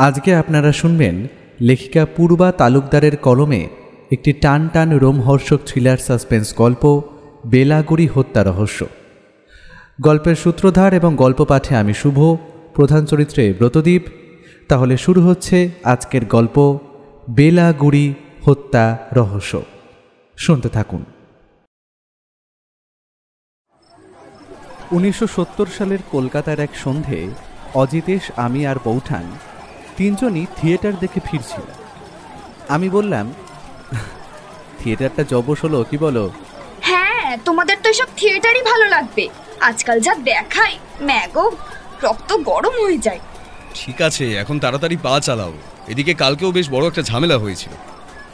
আজকে আপনারা শুনবেন লেখিকা পূর্বা তালুকদারের কলমে একটি টান টান রোমহর্ষক থ্রিলার সাসপেন্স গল্প বেলাগুড়ি হত্যা রহস্য। গল্পের সূত্রধার এবং গল্প পাঠে আমি শুভ, প্রধান চরিত্রে ব্রতদীপ। তাহলে শুরু হচ্ছে আজকের গল্প বেলাগুড়ি হত্যা রহস্য। শুনতে থাকুন। 1970 সালের কলকাতার এক সন্ধে অজিতেশ, আমি আর বৌঠান তিনজনই থিয়েটার দেখে ফিরছিল। আমি বললাম, থিয়েটারটা জবশ হলো, কি বলো? হ্যাঁ, তোমাদের তো এসব থিয়েটারই ভালো লাগবে। আজকাল যা দেখায় ম্যাগো, রক্ত গরম হয়ে যায়। ঠিক আছে, এখন তাড়াতাড়ি পা চালাও। এদিকে কালকেও বেশ বড় একটা ঝামেলা হয়েছিল।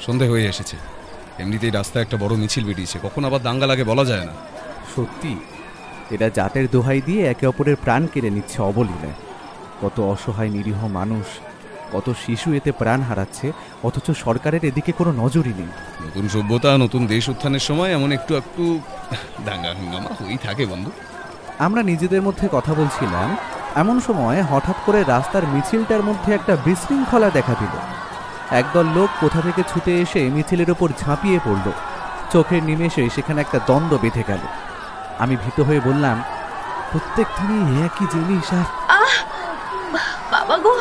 সন্ধে হয়ে এসেছে, এমনিতেই রাস্তায় একটা বড় মিছিল বেরিয়েছে, কখন আবার দাঙ্গা লাগে বলা যায় না। সত্যি, এরা জাতের দোহাই দিয়ে একে অপরের প্রাণ কেড়ে নিচ্ছে অবলীলায়। কত অসহায় নিরীহ মানুষ, কত শিশু এতে প্রাণ হারাচ্ছে, অথচ সরকারের এদিকে কোনো নজরই নেই। নতুন সভ্যতা, নতুন দেশ উত্থানের সময় এমন একটু একটু দাঙ্গা হাঙ্গামা হয়েই থাকে বন্ধু। আমরা নিজেদের মধ্যে কথা বলছিলাম, এমন সময় হঠাৎ করে রাস্তার মিছিলটার মধ্যে একটা বিশৃঙ্খলা দেখা দিল। একদল লোক কোথা থেকে ছুটে এসে মিছিলের ওপর ঝাঁপিয়ে পড়ল। চোখের নিমেষে সেখানে একটা দ্বন্দ্ব বেঁধে গেল। আমি ভীত হয়ে বললাম, প্রত্যেক দিনই একই জিনিস। আর বাবা গো!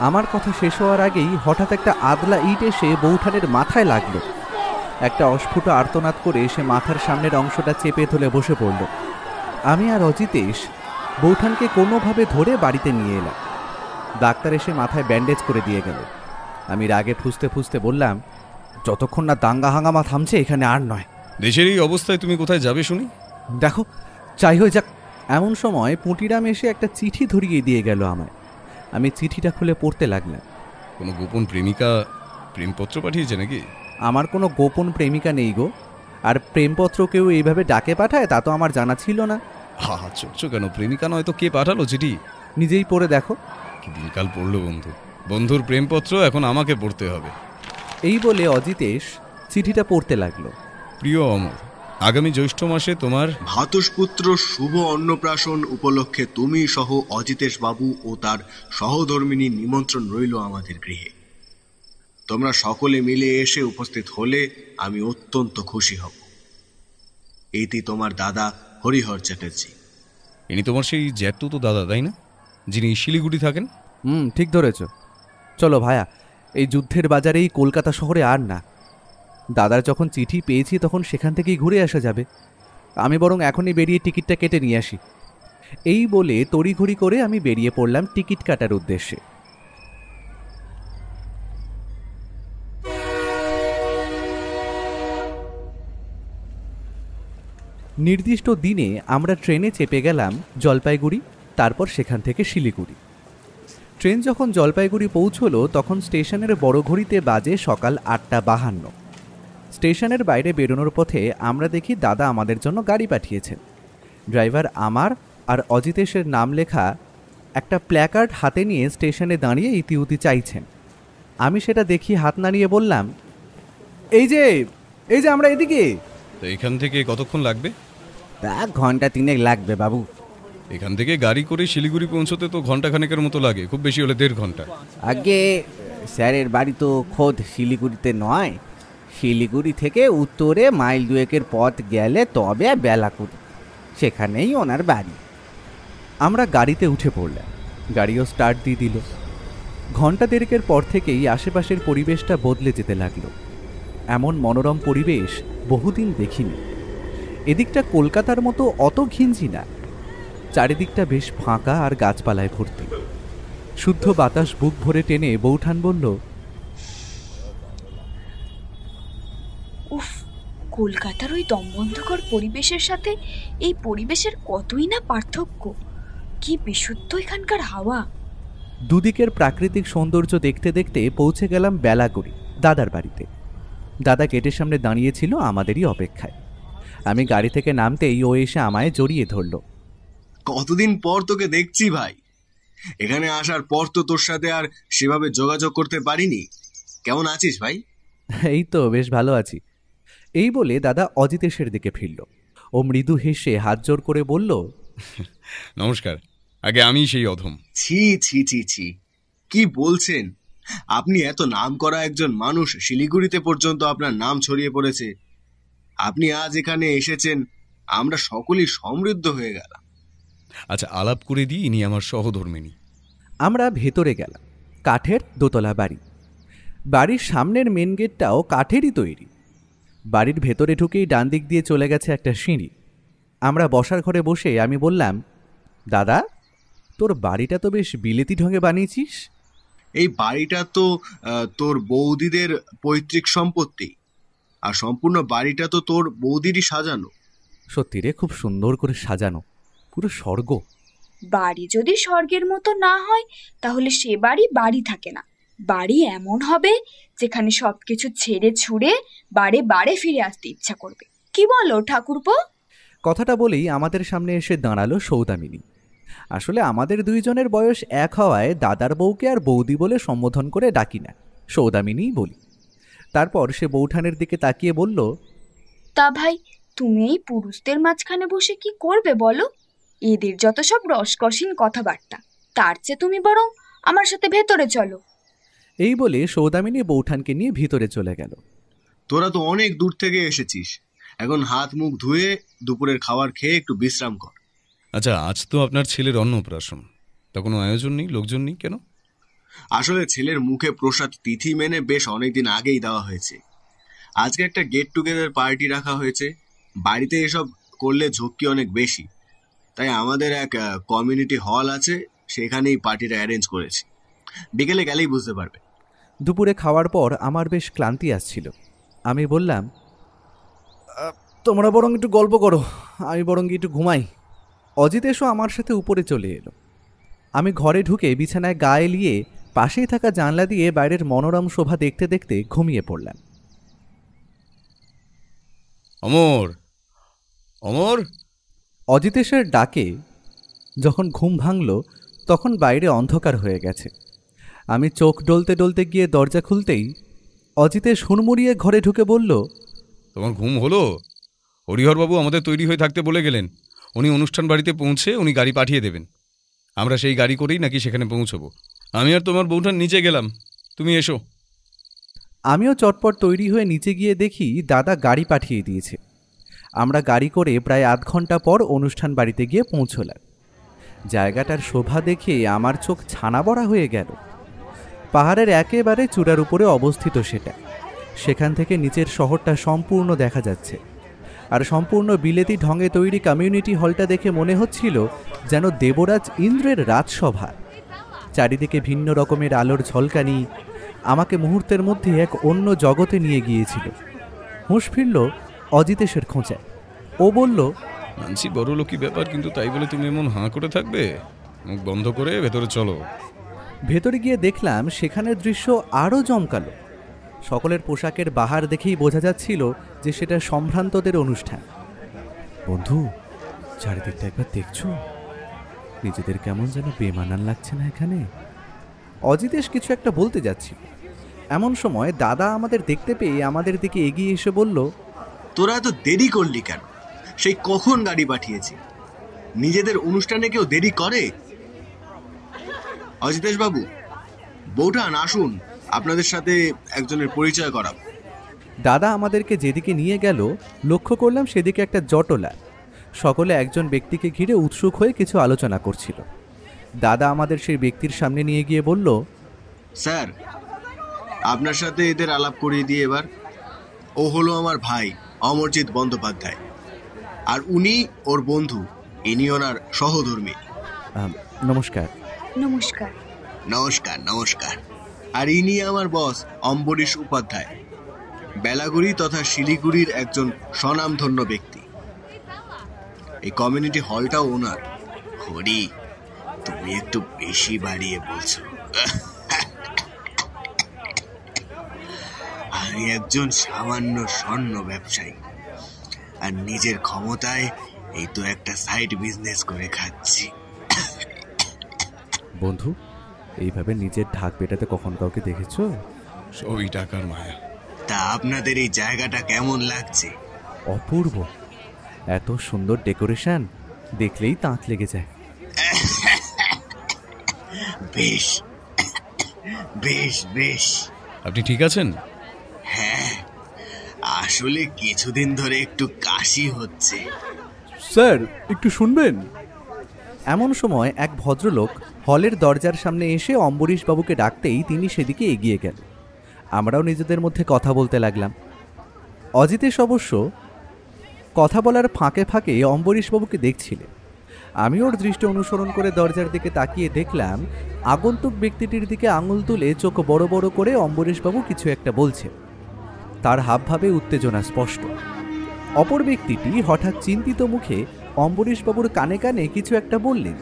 আমার কথা শেষ হওয়ার আগেই হঠাৎ একটা আদলা ইট এসে বৌঠানের মাথায় লাগলো। একটা অস্ফুট আর্তনাদ করে সে মাথার সামনের অংশটা চেপে ধরে বসে পড়ল। আমি আর অজিতেশ বৌঠানকে কোনোভাবে ধরে বাড়িতে নিয়ে এলাম। ডাক্তার এসে মাথায় ব্যান্ডেজ করে দিয়ে গেল। আমি রাগে ফুঁসতে ফুঁসতে বললাম, যতক্ষণ না দাঙ্গা হাঙ্গামা থামছে এখানে আর নয়। দেশের এই অবস্থায় তুমি কোথায় যাবে শুনি? দেখো, চাই হয়ে যাক। এমন সময় পুঁটিরাম এসে একটা চিঠি ধরিয়ে দিয়ে গেল আমায়। আমি চিঠিটা খুলে পড়তে লাগলাম। কোনো গোপন প্রেমিকা প্রেমপত্র পাঠিয়েছে নাকি? আমার কোনো গোপন প্রেমিকা নেই গো। আর প্রেমপত্র কেউ এইভাবে ডাকে পাঠায় তা তো আমার জানা ছিল না। হা হা, চোখছো কেন? প্রেমিকা নয় তো কে পাঠালো চিঠি? নিজেই পড়ে দেখো। কি দিনকাল পড়লো বন্ধু, বন্ধুর প্রেমপত্র এখন আমাকে পড়তে হবে। এই বলে অজিতেশ চিঠিটা পড়তে লাগলো। প্রিয় অমর, আগামী জ্যৈষ্ঠ মাসে তোমার ভ্রাতুষ্পুত্র শুভ অন্নপ্রাশন উপলক্ষে তুমি সহ অজিতেশ বাবু ও তার সহধর্মিনীর নিমন্ত্রণ রইল আমাদের গৃহে। তোমরা সকলে মিলে এসে উপস্থিত হলে আমি অত্যন্ত খুশি হব। এটি তোমার দাদা হরিহর চ্যাটার্জি। ইনি তোমার সেই জ্যাঠু তো দাদা, তাই না, যিনি শিলিগুড়ি থাকেন? ঠিক ধরেছ। চলো ভায়া, এই যুদ্ধের বাজারেই কলকাতা শহরে আর না। দাদার যখন চিঠি পেয়েছি তখন সেখান থেকেই ঘুরে আসা যাবে। আমি বরং এখনই বেরিয়ে টিকিটটা কেটে নিয়ে আসি। এই বলে তড়িঘড়ি করে আমি বেরিয়ে পড়লাম টিকিট কাটার উদ্দেশ্যে। নির্দিষ্ট দিনে আমরা ট্রেনে চেপে গেলাম জলপাইগুড়ি, তারপর সেখান থেকে শিলিগুড়ি। ট্রেন যখন জলপাইগুড়ি পৌঁছলো তখন স্টেশনের বড় ঘড়িতে বাজে সকাল 8:52। স্টেশনের বাইরে বেরোনোর পথে আমরা দেখি দাদা আমাদের জন্য গাড়ি পাঠিয়েছেন। ড্রাইভার আমার আর অজিতেশের নাম লেখা একটা প্ল্যাকার্ড হাতে নিয়ে স্টেশনে দাঁড়িয়ে ইতিউতি চাইছেন। আমি সেটা দেখি হাত নাড়িয়ে বললাম, এই যে আমরা এদিকে। তো এখান থেকে কতক্ষণ লাগবে? 1 ঘন্টা 3 লাগবে বাবু। এখান থেকে গাড়ি করে শিলিগুড়ি পৌঁছতে তো ঘন্টাখানেকের মতো লাগে, খুব বেশি হলে 1.5 ঘন্টা। আগে স্যারের বাড়ি তো খোদ শিলিগুড়িতে নয়, শিলিগুড়ি থেকে উত্তরে মাইল 2 পথ গেলে তবে বেলাকুড়ি, সেখানেই ওনার বাড়ি। আমরা গাড়িতে উঠে পড়লাম। গাড়িও স্টার্ট দিয়ে দিল। ঘন্টা 1.5 পর থেকেই আশেপাশের পরিবেশটা বদলে যেতে লাগলো। এমন মনোরম পরিবেশ বহুদিন দেখিনি। এদিকটা কলকাতার মতো অত ঘিঞ্জি না। চারিদিকটা বেশ ফাঁকা আর গাছপালায় ভর্তি। শুদ্ধ বাতাস বুক ভরে টেনে বৌঠান বলল, উফ, কলকাতার ওই দমবন্ধকর পরিবেশের সাথে এই পরিবেশের কতই না পার্থক্য। কি বিশুদ্ধ এখানকার হাওয়া। দুদিকের প্রাকৃতিক সৌন্দর্য দেখতে দেখতে পৌঁছে গেলাম বেলাগুড়ি দাদার বাড়িতে। দাদা গেটের সামনে দাঁড়িয়েছিল আমাদেরই অপেক্ষায়। আমি গাড়ি থেকে নামতেই ও এসে আমায় জড়িয়ে ধরল। কতদিন পর তোকে দেখছি ভাই। এখানে আসার পর তো তোর সাথে আর সেভাবে যোগাযোগ করতে পারিনি। কেমন আছিস ভাই? এই তো বেশ ভালো আছি। এই বলে দাদা অজিতেশের দিকে ফিরল। ও মৃদু হেসে হাত জোর করে বলল, নমস্কার, আগে আমি সেই অধম। ছি ছি ছি ছি, কি বলছেন? আপনি এত নাম করা একজন মানুষ, শিলিগুড়িতে পর্যন্ত আপনার নাম ছড়িয়ে পড়েছে। আপনি আজ এখানে এসেছেন, আমরা সকলেই সমৃদ্ধ হয়ে গেলাম। আচ্ছা, আলাপ করে দিই, ইনি আমার সহধর্মিনী। আমরা ভেতরে গেলাম। কাঠের দোতলা বাড়ি। বাড়ির সামনের মেন গেটটাও কাঠেরই তৈরি। বাড়ির ভেতরে ঢুকেই ডান দিক দিয়ে চলে গেছে একটা সিঁড়ি। আমরা বসার ঘরে বসে আমি বললাম, দাদা, তোর বাড়িটা তো বেশ বিলেতি ঢঙে বানিয়েছিস। এই বাড়িটা তো তোর বৌদিদের পৈতৃক সম্পত্তি, আর সম্পূর্ণ বাড়িটা তো তোর বৌদিরই সাজানো। সত্যি রে, খুব সুন্দর করে সাজানো, পুরো স্বর্গ। বাড়ি যদি স্বর্গের মতো না হয় তাহলে সে বাড়ি বাড়ি থাকে না। বাড়ি এমন হবে যেখানে সবকিছু ছেড়ে ছুড়ে বারে বারে ফিরে আসতে ইচ্ছা করবে। কি বলো ঠাকুরপো? কথাটা বলেই আমাদের সামনে এসে দাঁড়ালো সৌদামিনী। আসলে আমাদের দুইজনের বয়স এক হওয়ায় দাদার বউকে আর বৌদি বলে সম্বোধন করে ডাকি না, সৌদামিনীই বলি। তারপর সে বৌঠানের দিকে তাকিয়ে বলল, তা ভাই, তুমি এই পুরুষদের মাঝখানে বসে কি করবে বলো? এদের যত সব রসকসীন কথাবার্তা, তার চেয়ে তুমি বরং আমার সাথে ভেতরে চলো। এই বলে সৌদামিনী বৌঠানকে নিয়ে ভিতরে চলে গেল। তোরা তো অনেক দূর থেকে এসেছিস, এখন হাত মুখ ধুয়ে দুপুরের খাবার খেয়ে একটু বিশ্রাম কর। আচ্ছা, আজ তো আপনার ছেলের অন্নপ্রাশন, তা কোনো আয়োজন নেই, লোকজন নেই কেন? আসলে ছেলের মুখে প্রসাদ তিথি মেনে বেশ অনেকদিন আগেই দেওয়া হয়েছে। আজকে একটা গেট টুগেদার পার্টি রাখা হয়েছে। বাড়িতে এসব করলে ঝক্কি অনেক বেশি, তাই আমাদের এক কমিউনিটি হল আছে, সেখানেই পার্টিটা অ্যারেঞ্জ করেছি। বিকেলে গেলেই বুঝতে পারবে। দুপুরে খাওয়ার পর আমার বেশ ক্লান্তি আসছিল। আমি বললাম, তোমরা বরং একটু গল্প করো, আমি বরং একটু ঘুমাই। অজিত এসো আমার সাথে উপরে চলে এলো। আমি ঘরে ঢুকে বিছানায় গা এলিয়ে পাশেই থাকা জানলা দিয়ে বাইরের মনোরম শোভা দেখতে দেখতে ঘুমিয়ে পড়লাম। অমর, অমর! অজিতেশের ডাকে যখন ঘুম ভাঙল তখন বাইরে অন্ধকার হয়ে গেছে। আমি চোখ ডলতে ডলতে গিয়ে দরজা খুলতেই অজিতেশ হুড়মুড়িয়ে ঘরে ঢুকে বলল, তোমার ঘুম হলো? হরিহরবাবু আমাদের তৈরি হয়ে থাকতে বলে গেলেন। উনি অনুষ্ঠান বাড়িতে পৌঁছে উনি গাড়ি পাঠিয়ে দেবেন। আমরা সেই গাড়ি করেই নাকি সেখানে পৌঁছবো। আমি আর তোমার বউঠান নিচে গেলাম, তুমি এসো। আমিও চটপট তৈরি হয়ে নিচে গিয়ে দেখি দাদা গাড়ি পাঠিয়ে দিয়েছে। আমরা গাড়ি করে প্রায় আধ ঘন্টা পর অনুষ্ঠান বাড়িতে গিয়ে পৌঁছলাম। জায়গাটার শোভা দেখে আমার চোখ ছানা বড়া হয়ে গেল। পাহাড়ের একেবারে চূড়ার উপরে অবস্থিত সেটা। সেখান থেকে নিচের শহরটা সম্পূর্ণ দেখা যাচ্ছে। আর সম্পূর্ণ বিলেতি ঢঙে তৈরি কমিউনিটি হলটা দেখে মনে হচ্ছিল যেন দেবরাজ ইন্দ্রের রাজসভা। চারিদিকে ভিন্ন রকমের আলোর ঝলকানি আমাকে মুহূর্তের মধ্যে এক অন্য জগতে নিয়ে গিয়েছিল। হুঁশ ফিরল অজিতেশের খোঁচায়। ও বলল, মানছি বড় লোকই ব্যাপার, কিন্তু তাই বলে তুমি এমন হাঁ করে থাকবে? মুখ বন্ধ করে ভেতরে চলো। ভেতরে গিয়ে দেখলাম সেখানের দৃশ্য আরও জমকালো। সকলের পোশাকের বাহার দেখেই বোঝা যাচ্ছিল যে সেটা সম্ভ্রান্তদের অনুষ্ঠান। বন্ধু, চারিদিকটা একবার দেখছো? নিজেদের কেমন যেন বেমানান লাগছে না এখানে? অজিতেশ কিছু একটা বলতে যাচ্ছিল, এমন সময় দাদা আমাদের দেখতে পেয়ে আমাদের দিকে এগিয়ে এসে বলল, তোরা এত দেরি করলি কেন? সেই কখন গাড়ি পাঠিয়েছি। নিজেদের অনুষ্ঠানে কেউ দেরি করে? অজিতেশ বাবু, বৌঠান আসুন, আপনাদের সাথে একজনের পরিচয় করাবো। দাদা আমাদেরকে যেদিকে নিয়ে গেল লক্ষ্য করলাম সেদিকে একটা জটলা। সকলে একজন ব্যক্তিকে ঘিরে উৎসুক হয়ে কিছু আলোচনা করছিল। দাদা আমাদের সেই ব্যক্তির সামনে নিয়ে গিয়ে বলল, স্যার, আপনার সাথে এদের আলাপ করিয়ে দিয়ে এবার। ও হলো আমার ভাই অমরজিৎ বন্দ্যোপাধ্যায়, আর উনি ওর বন্ধু, ইনি ওনার সহধর্মী। নমস্কার। নমস্কার। নমস্কার নমস্কার। আর ইনি আমার বস অম্বরীশ উপাধ্যায়, বেলাগুড়ি তথা শিলিগুড়ির একজন স্বনামধন্য ব্যক্তি। এই কমিউনিটি হলটাও ওনার। হরি, তুমি একটু বেশি বাড়িয়ে বলছো। আমি একজন সামান্য স্বর্ণ ব্যবসায়ী, আর নিজের ক্ষমতায় এই তো একটা সাইড বিজনেস করে খাচ্ছি। বন্ধু, এইভাবে নিজের ঢাক পেটাতে কখন কাউকে দেখেছো? সবই টাকার মায়া। তা আপনাদের এই জায়গাটা কেমন লাগছে? অপূর্ব। এত সুন্দর ডেকোরেশন, দেখলেই তাঁত লেগে যায়। বেশ, বেশ বেশ। আপনি ঠিক আছেন? হ্যাঁ, আসলে কিছুদিন ধরে একটু কাশি হচ্ছে। স্যার একটু শুনবেন? এমন সময় এক ভদ্রলোক হলের দরজার সামনে এসে অম্বরীশবাবুকে ডাকতেই তিনি সেদিকে এগিয়ে গেলেন। আমরাও নিজেদের মধ্যে কথা বলতে লাগলাম। অজিতেশ অবশ্য কথা বলার ফাঁকে ফাঁকে অম্বরীশবাবুকে দেখছিলেন। আমি ওর দৃষ্টি অনুসরণ করে দরজার দিকে তাকিয়ে দেখলাম আগন্তুক ব্যক্তিটির দিকে আঙুল তুলে চোখ বড় বড় করে অম্বরীশবাবু কিছু একটা বলছেন। তার হাবভাবে উত্তেজনা স্পষ্ট। অপর ব্যক্তিটি হঠাৎ চিন্তিত মুখে অম্বরীশবাবুর কানে কানে কিছু একটা বললেন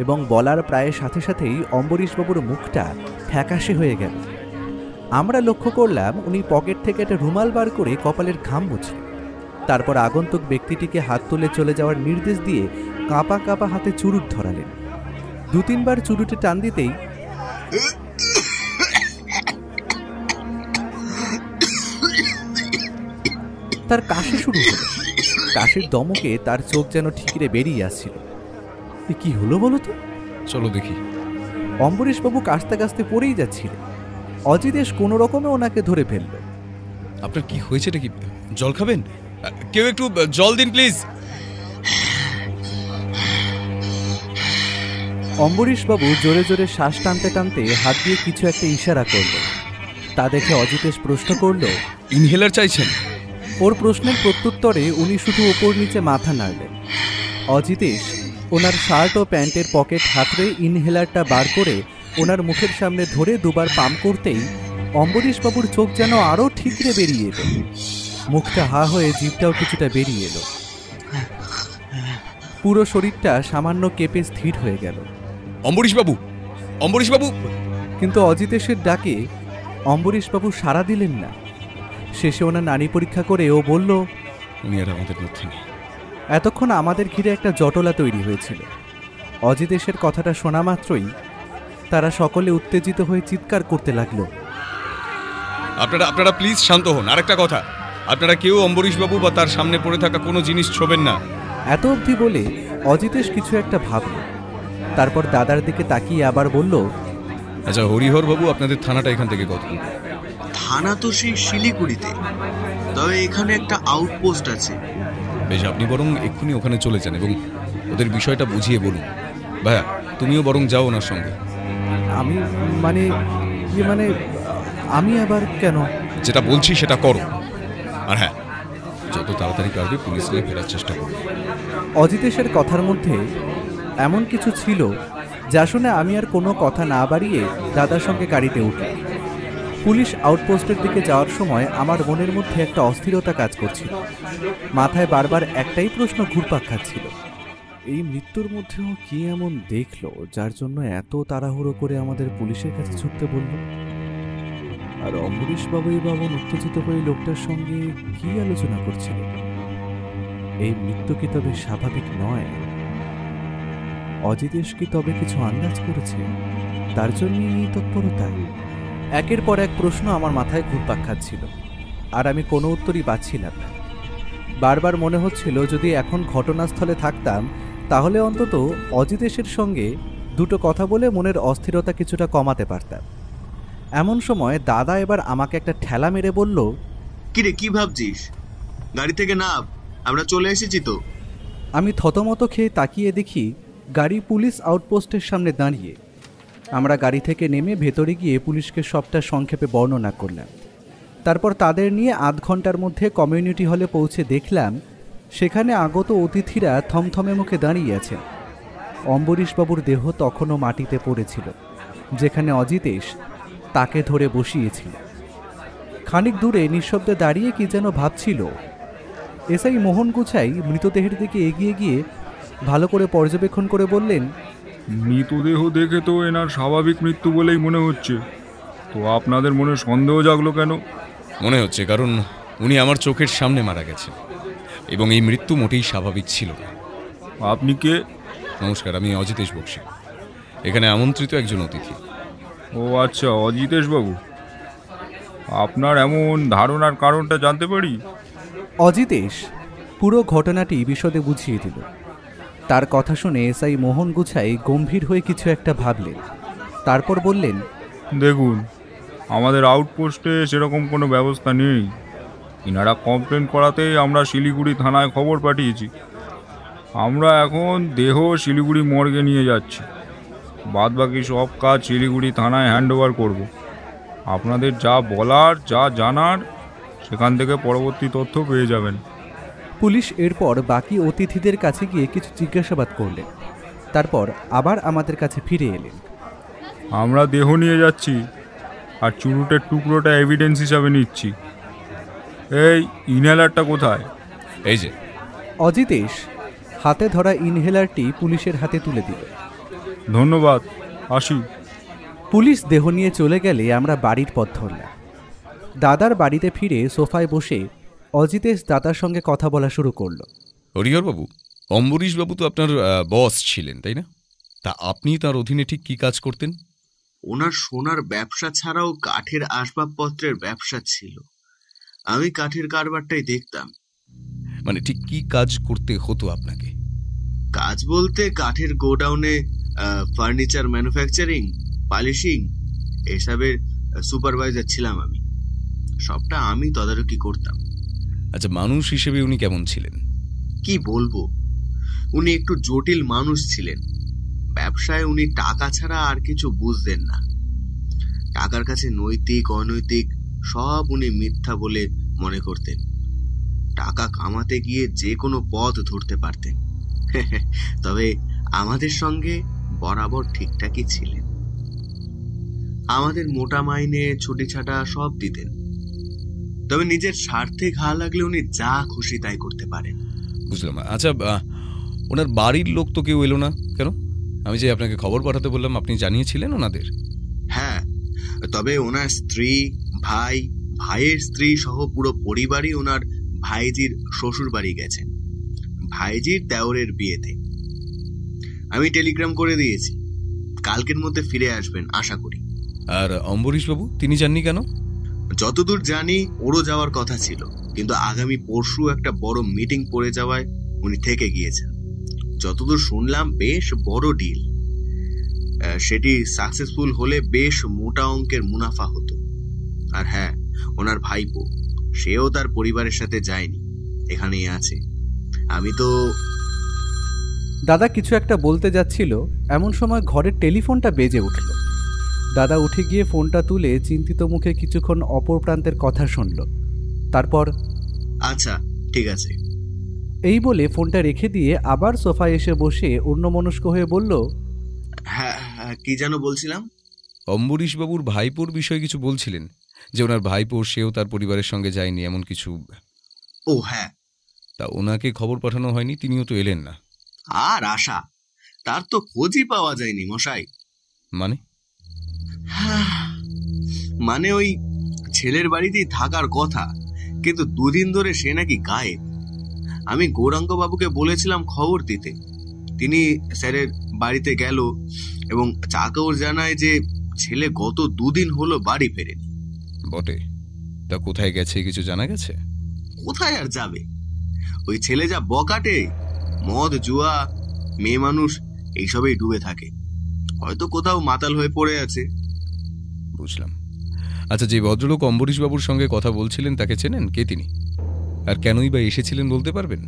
এবং বলার প্রায় সাথে সাথেই অম্বরীশবাবুর মুখটা ফ্যাকাশে হয়ে গেল। আমরা লক্ষ্য করলাম উনি পকেট থেকে একটা রুমাল বার করে কপালের ঘাম মুছলেন। তারপর আগন্তুক ব্যক্তিটিকে হাত তুলে চলে যাওয়ার নির্দেশ দিয়ে কাঁপা কাঁপা হাতে চুরুট ধরালেন। 2-3 বার চুরুটে টান দিতেই তার কাশি শুরু হলো। কাশির দমকে তার চোখ যেন ঠিকরে বেরিয়ে আসছিল। কি হলো বলো তো? চলো দেখি। অম্বরীশবাবু কাশতে কাশতে পড়েই যাচ্ছিলেন। অজিতেশ কোনো রকমে ওনাকে ধরে ফেলল। আপনার কি হয়েছেটা কি? জল খাবেন? কেউ একটু জল দিন প্লিজ। অম্বরীশবাবু জোরে জোরে শ্বাস টানতে টানতে হাত দিয়ে কিছু একটা ইশারা করল। তা দেখে অজিতেশ প্রশ্ন করল, ইনহেলার চাইছেন? ওর প্রশ্নের প্রত্যুত্তরে উনি শুধু ওপর নিচে মাথা নাড়লেন। অজিতেশ ওনার শার্ট ও প্যান্টের পকেট হাতড়ে ইনহেলারটা বার করে ওনার মুখের সামনে ধরে 2 বার পাম্প করতেই অম্বরীশবাবুর চোখ যেন আরও ঠিকরে বেরিয়ে এলো। মুখটা হা হয়ে জিভটাও কিছুটা বেরিয়ে এলো। পুরো শরীরটা সামান্য কেঁপে স্থির হয়ে গেল। অম্বরীশবাবু, অম্বরীশবাবু! কিন্তু অজিতেশের ডাকে অম্বরীশবাবু সাড়া দিলেন না। শেষে ওনার নাড়ি পরীক্ষা করে ও বলল, উনি আর আমাদের মধ্যে নেই। এতক্ষণ আমাদের ঘিরে একটা জটলা তৈরি হয়েছিল। অজিতেশের কথাটা শোনা মাত্রই তারা সকলে উত্তেজিত হয়ে চিৎকার করতে লাগলো। আপনারা প্লিজ শান্ত হন। আরেকটা কথা, আপনারা কেউ অম্বরীশবাবু বা তার সামনে পড়ে থাকা কোনো জিনিস ছোবেন না। এত অবধি বলে অজিতেশ কিছু একটা ভাবল। তারপর দাদার দিকে তাকিয়ে আবার বলল, আচ্ছা হরিহর বাবু, আপনাদের থানাটা এখান থেকে কত দূর? থানা তো সেই শিলিগুড়িতে, তবে এখানে একটা আউটপোস্ট আছে। বেশ, আপনি বরং এক্ষুনি ওখানে চলে যান এবং ওদের বিষয়টা বুঝিয়ে বলুন। ভাইয়া, তুমিও বরং যাও ওনার সঙ্গে। আমি আমি আবার কেন? যেটা বলছি সেটা করো। আর হ্যাঁ, যত তাড়াতাড়ি পারবে পুলিশ নিয়ে ফেরার চেষ্টা করবে। অজিতেশের কথার মধ্যে এমন কিছু ছিল যা শুনে আমি আর কোনো কথা না বাড়িয়ে দাদার সঙ্গে গাড়িতে উঠলাম। পুলিশ আউটপোস্টের দিকে যাওয়ার সময় আমার মনের মধ্যে একটা অস্থিরতা কাজ করছিল। মাথায় বারবার একটাই প্রশ্ন ঘুরপাক খাচ্ছিল, এই মৃত্যুর মধ্যেও কি এমন দেখলো যার জন্য এত তাড়াহুড়ো করে আমাদের পুলিশের কাছে ছুটতে বলল? আর অম্বরীশবাবু বাবন উত্তেজিত হয়ে লোকটার সঙ্গে কি আলোচনা করছিল? এই মৃত্যু কি তবে স্বাভাবিক নয়? অজিতেশ কি তবে কিছু আন্দাজ করেছে? তার জন্য এই তৎপরতা? একের পর এক প্রশ্ন আমার মাথায় ঘুরপাক খাচ্ছিল, আর আমি কোনো উত্তরই পাচ্ছিলাম না। বারবার মনে হচ্ছিল যদি এখন ঘটনাস্থলে থাকতাম তাহলে অন্তত অজিতেশের সঙ্গে 2টো কথা বলে মনের অস্থিরতা কিছুটা কমাতে পারতাম। এমন সময় দাদা এবার আমাকে একটা ঠেলা মেরে বলল, কিরে, কি ভাবছিস? গাড়ি থেকে নাম, আমরা চলে এসেছি তো। আমি থতমত খেয়ে তাকিয়ে দেখি গাড়ি পুলিশ আউটপোস্টের সামনে দাঁড়িয়ে। আমরা গাড়ি থেকে নেমে ভেতরে গিয়ে পুলিশকে সবটা সংক্ষেপে বর্ণনা করলাম। তারপর তাদের নিয়ে আধ ঘন্টার মধ্যে কমিউনিটি হলে পৌঁছে দেখলাম সেখানে আগত অতিথিরা থমথমে মুখে দাঁড়িয়ে আছেন। অম্বরীশবাবুর দেহ তখনও মাটিতে পড়েছিল, যেখানে অজিতেশ তাকে ধরে বসিয়েছিল। খানিক দূরে নিঃশব্দে দাঁড়িয়ে কি যেন ভাবছিল। এসআই মোহন গুছাই মৃতদেহের দিকে এগিয়ে গিয়ে ভালো করে পর্যবেক্ষণ করে বললেন, মৃতদেহ দেখে তো এনার স্বাভাবিক মৃত্যু বলেই মনে হচ্ছে, তো আপনাদের মনে সন্দেহ জাগলো কেন? মনে হচ্ছে কারণ উনি আমার চোখের সামনে মারা গেছেন এবং এই মৃত্যু মোটেই স্বাভাবিক ছিল না। আপনি কে? নমস্কার, আমি অজিতেশ বক্সী, এখানে আমন্ত্রিত একজন অতিথি। ও আচ্ছা, অজিতেশ বাবু, আপনার এমন ধারণার কারণটা জানতে পারি? অজিতেশ পুরো ঘটনাটি বিশদে বুঝিয়ে দিল। তার কথা শুনে এসআই মোহন গুছাই গম্ভীর হয়ে কিছু একটা ভাবলেন। তারপর বললেন, দেখুন, আমাদের আউটপোস্টে সেরকম কোনো ব্যবস্থা নেই। ইনারা কমপ্লেন করাতেই আমরা শিলিগুড়ি থানায় খবর পাঠিয়েছি। আমরা এখন দেহ শিলিগুড়ি মর্গে নিয়ে যাচ্ছি। বাদবাকি সব কাজ শিলিগুড়ি থানায় হ্যান্ডওভার করব। আপনাদের যা বলার, যা জানার, সেখান থেকে পরবর্তী তথ্য পেয়ে যাবেন। পুলিশ এরপর বাকি অতিথিদের কাছে গিয়ে কিছু জিজ্ঞাসাবাদ করলেন। তারপর আবার আমাদের কাছে ফিরে এলেন। আমরা দেহ নিয়ে যাচ্ছি, আর চুরুটের টুকরোটা এভিডেন্স হিসাবে নিচ্ছি। এই ইনহেলারটা কোথায়? এই যে। অজিতেশ হাতে ধরা ইনহেলারটি পুলিশের হাতে তুলে দিল। ধন্যবাদ, আসি। পুলিশ দেহ নিয়ে চলে গেলে আমরা বাড়ির পথ ধরলাম। দাদার বাড়িতে ফিরে সোফায় বসে অজিতেশ দাদার সঙ্গে কথা বলা শুরু করলো। হরিহরবাবু, অম্বরীশবাবু তো আপনার বস ছিলেন, তাই না? তা আপনি তার অধীনে ঠিক কি কাজ করতেন? ওনার সোনার ব্যবসা ছাড়াও কাঠের আসবাবপত্রের ব্যবসা ছিল। আমি কাঠের কারবারটাই দেখতাম। মানে ঠিক কি কাজ করতে হতো আপনাকে? কাজ বলতে কাঠের গোডাউনে ফার্নিচার ম্যানুফ্যাকচারিং, পলিশিং এসবের সুপারভাইজার ছিলাম আমি। সবটা আমি তদারকি করতাম। আচ্ছা, মানুষ হিসেবে উনি কেমন ছিলেন? কি বলবো, উনি একটু জটিল মানুষ ছিলেন। ব্যবসায় উনি টাকা ছাড়া আর কিছু বুঝতেন না। টাকার কাছে নৈতিক অনৈতিক সব উনি মিথ্যা বলে মনে করতেন। টাকা কামাতে গিয়ে যে কোনো পথ ধরতে পারতেন। তবে আমাদের সঙ্গে বরাবর ঠিকঠাকই ছিলেন। আমাদের মোটা মাইনে ছুটি ছাটা সব দিতেন। তবে নিজের স্বার্থে ঘা লাগলে উনি যা খুশি তাই করতে পারেন। বুঝলাম। আচ্ছা, ওনার বাড়ির লোক তো কেউ এলো না কেন? আমি যে আপনাকে খবর পাঠাতে বললাম, আপনি জানিয়েছিলেন ওনাদের? হ্যাঁ, তবে ওনার স্ত্রী, ভাই, ভাইয়ের স্ত্রী সহ পুরো পরিবারই ওনার ভাইজির শ্বশুর বাড়ি গেছেন, ভাইজির দেওরের বিয়েতে। আমি টেলিগ্রাম করে দিয়েছি, কালকের মধ্যে ফিরে আসবেন আশা করি। আর অম্বরীশবাবু, তিনি যাননি কেন? যতদূর জানি ওরও যাওয়ার কথা ছিল, কিন্তু আগামী পরশু একটা বড় মিটিং পড়ে যাওয়ায় উনি থেকে গিয়েছেন। যতদূর শুনলাম বেশ বড় ডিল। সেটি সাকসেসফুল হলে বেশ মোটা অঙ্কের মুনাফা হতো। আর হ্যাঁ, ওনার ভাইপো, সেও তার পরিবারের সাথে যায়নি, এখানেই আছে। আমি তো... দাদা কিছু একটা বলতে যাচ্ছিল, এমন সময় ঘরের টেলিফোনটা বেজে উঠল। দাদা উঠে গিয়ে ফোনটা তুলে চিন্তিত মুখে কিছুক্ষণ অপর প্রান্তের কথা শুনল। তারপর আচ্ছা ঠিক আছে এই বলে ফোনটা রেখে দিয়ে আবার সোফায় এসে বসে অন্যমনস্ক হয়ে বলল, হ্যাঁ, কি যেন বলছিলাম? অম্বরীশবাবুর ভাইপোর বিষয়ে কিছু বলছিলেন, যে ওনার ভাইপো সেও তার পরিবারের সঙ্গে যায়নি, এমন কিছু। ও হ্যাঁ, তা ওনাকে খবর পাঠানো হয়নি? তিনিও তো এলেন না। আর আশা, তার তো খোঁজই পাওয়া যায়নি মশাই। মানে? মানে ওই ছেলের বাড়িতেই থাকার কথা, কিন্তু দুদিন ধরে সে নাকি গায়েব। আমি গৌরাঙ্গ বাবুকে বলেছিলাম খবর দিতে, তিনি স্যারের বাড়িতে গেল এবং চাকর জানায় যে ছেলে গত দুদিন হলো বাড়ি ফেরেনি। বটে, তা কোথায় গেছে কিছু জানা গেছে? কোথায় আর যাবে, ওই ছেলে যা বকাটে, মদ জুয়া মেয়ে মানুষ এইসবেই ডুবে থাকে। হয়তো কোথাও মাতাল হয়ে পড়ে আছে। বুঝলাম। আচ্ছা, যে ভদ্রলোক অম্বরীশবাবুর সঙ্গে কথা বলছিলেন তাকে চেনেন? কে তিনি, আর কেনই বা এসেছিলেন বলতে পারবেন?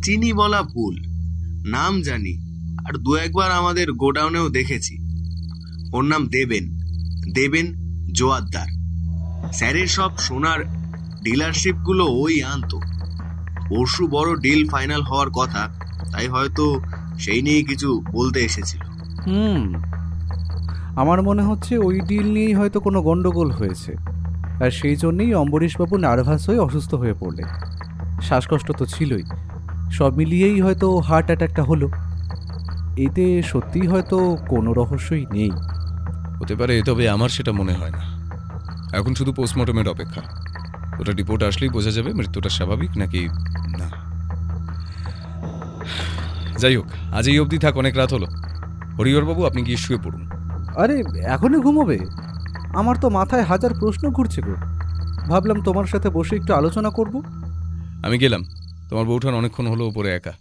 চিনি বলা ভুল, নাম জানি, আর দু একবার আমাদের গোডাউনেও দেখেছি। ওর নাম দেবেন, দেবেন জোয়ারদার। স্যারের সব সোনার ডিলারশিপ গুলো ওই আনতো। পরশু বড় ডিল ফাইনাল হওয়ার কথা, তাই হয়তো সেই নিয়ে কিছু বলতে এসেছিল। আমার মনে হচ্ছে ওই ডিল নিয়েই হয়তো কোনো গন্ডগোল হয়েছে, আর সেই জন্যেই অম্বরীশবাবু নার্ভাস হয়ে অসুস্থ হয়ে পড়লেন। শ্বাসকষ্ট তো ছিলই, সব মিলিয়েই হয়তো হার্ট অ্যাটাকটা হলো। এতে সত্যিই হয়তো কোনো রহস্যই নেই। হতে পারে, তবে আমার সেটা মনে হয় না। এখন শুধু পোস্টমর্টমের অপেক্ষা। ওটা রিপোর্ট আসলেই বোঝা যাবে মৃত্যুটা স্বাভাবিক নাকি না। যাই হোক, আজ এই অবধি থাক, অনেক রাত হলো। হরিহরবাবু, আপনি গিয়ে শুয়ে পড়ুন। আরে এখনই ঘুমোবে? আমার তো মাথায় হাজার প্রশ্ন ঘুরছে গো। ভাবলাম তোমার সাথে বসে একটু আলোচনা করব। আমি গেলাম, তোমার বউঠান অনেকক্ষণ হলো ওপরে একা।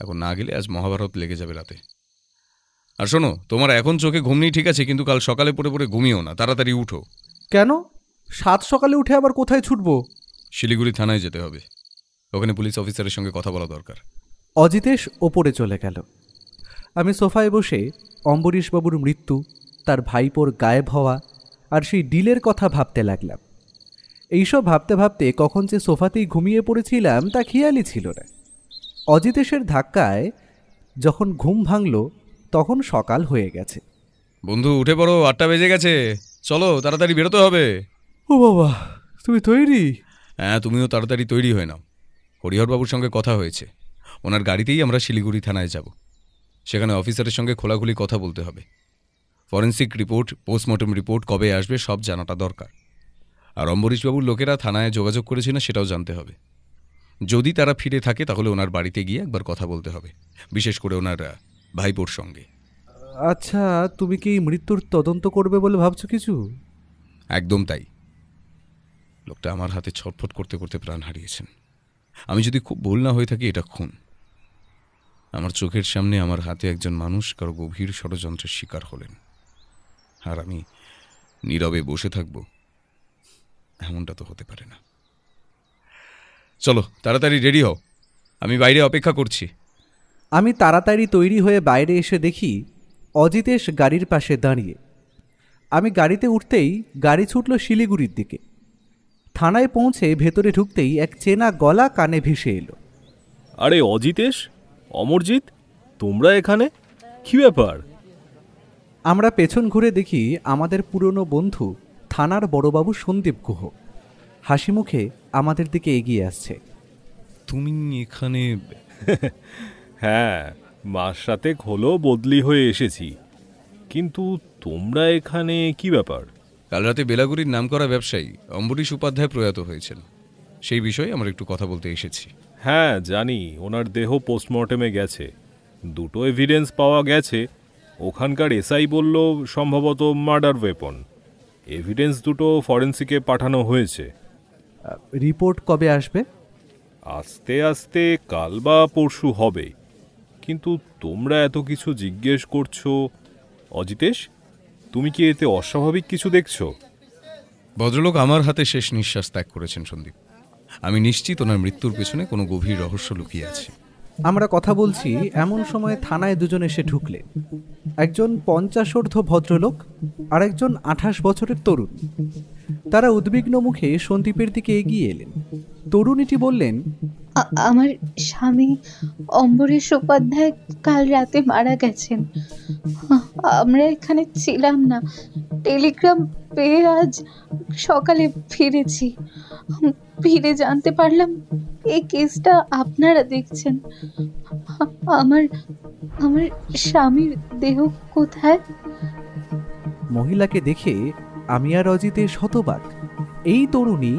এখন না গেলে আজ মহাভারত লেগে যাবে রাতে। আর শোনো, তোমার এখন চোখে ঘুম নেই ঠিক আছে, কিন্তু কাল সকালে পড়ে পড়ে ঘুমিও না, তাড়াতাড়ি উঠো। কেন? 7 সকালে উঠে আবার কোথায় ছুটবো? শিলিগুড়ি থানায় যেতে হবে, ওখানে পুলিশ অফিসারের সঙ্গে কথা বলা দরকার। অজিতেশ ওপরে চলে গেল। আমি সোফায় বসে অম্বরীশবাবুর মৃত্যু, তার ভাইপোর গায়েব হওয়া আর সেই ডিলের কথা ভাবতে লাগলাম। এইসব ভাবতে ভাবতে কখন যে সোফাতেই ঘুমিয়ে পড়েছিলাম তা খেয়ালই ছিল না। অজিতেশের ধাক্কায় যখন ঘুম ভাঙল তখন সকাল হয়ে গেছে। বন্ধু উঠে পড়ো, 8টা বেজে গেছে, চলো তাড়াতাড়ি বেরোতে হবে। ও বাবা, তুমি তৈরি? হ্যাঁ, তুমিও তাড়াতাড়ি তৈরি হয়ে নাও। হরিহরবাবুর সঙ্গে কথা হয়েছে, ওনার গাড়িতেই আমরা শিলিগুড়ি থানায় যাব। সেখানে অফিসারের সঙ্গে খোলাখুলি কথা বলতে হবে। ফরেন্সিক রিপোর্ট, পোস্টমর্টম রিপোর্ট কবে আসবে সব জানাটা দরকার। আর অম্বরীশবাবুর লোকেরা থানায় যোগাযোগ করেছে না সেটাও জানতে হবে। যদি তারা ফিরে থাকে তাহলে ওনার বাড়িতে গিয়ে একবার কথা বলতে হবে, বিশেষ করে ওনার ভাইপোর সঙ্গে। আচ্ছা, তুমি কি মৃত্যুর তদন্ত করবে বলে ভাবছো কিছু? একদম তাই। লোকটা আমার হাতে ছটফট করতে করতে প্রাণ হারিয়েছেন। আমি যদি খুব ভুল না হয়ে থাকি, এটা খুন। আমার চোখের সামনে আমার হাতে একজন মানুষ কারো গভীর ষড়যন্ত্রের শিকার হলেন, আর আমি নীরবে বসে থাকব? এমনটা তো হতে পারে না। চলো তাড়াতাড়ি রেডি হও, আমি বাইরে অপেক্ষা করছি। আমি তাড়াতাড়ি তৈরি হয়ে বাইরে এসে দেখি অজিতেশ গাড়ির পাশে দাঁড়িয়ে। আমি গাড়িতে উঠতেই গাড়ি ছুটল শিলিগুড়ির দিকে। থানায় পৌঁছে ভেতরে ঢুকতেই এক চেনা গলা কানে ভেসে এলো। আরে অজিতেশ, অমরজিৎ, তোমরা এখানে? কি ব্যাপার? আমরা পেছন ঘুরে দেখি আমাদের পুরনো বন্ধু থানার বড়বাবু সন্দীপ গুহ হাসি মুখে আমাদের দিকে এগিয়ে আসছে। তুমি এখানে? হ্যাঁ, মাস রাতেক হলো বদলি হয়ে এসেছি, কিন্তু তোমরা এখানে কি ব্যাপার? কাল রাতে বেলাগুড়ির নামকরা ব্যবসায়ী অম্বরীশ উপাধ্যায় প্রয়াত হয়েছেন, সেই বিষয়ে আমরা একটু কথা বলতে এসেছি। হ্যাঁ জানি, ওনার দেহ পোস্টমর্টেমে গেছে, 2টো এভিডেন্স পাওয়া গেছে। ওখানকার এসআই বলল সম্ভবত মার্ডার ওয়েপন। এভিডেন্স 2টো ফরেন্সিকে পাঠানো হয়েছে। রিপোর্ট কবে আসবে? আস্তে আস্তে কাল বা পরশু হবে, কিন্তু তোমরা এত কিছু জিজ্ঞেস করছো। অজিতেশ, তুমি কি এতে অস্বাভাবিক কিছু দেখছো? ভদ্রলোক আমার হাতে শেষ নিঃশ্বাস ত্যাগ করেছেন সন্দীপ। আমি নিশ্চিত ওনার মৃত্যুর পেছনে কোনো গভীর রহস্য লুকিয়ে আছে। আমরা কথা বলছি এমন সময় থানায় দুজন এসে ঢুকলেন। একজন 50 ভদ্রলোক আর একজন 28 বছরের তরুণ। তারা উদ্বিগ্ন মুখে সন্দীপের দিকে এগিয়ে এলেন। তরুণীটি বললেন, আমার স্বামী অম্বরীশ উপাধ্যায় কাল রাতে মারা গেছেন। আমরা এখানে ছিলাম না, টেলিগ্রাম পেয়ে আজ সকালে ফিরেছি। ফিরে জানতে পারলাম এই কেসটা আপনারা দেখছেন। আমার স্বামীর দেহ কোথায়? মহিলাকে দেখে আমি আর অজিতেশ হতবাক। এই তরুণী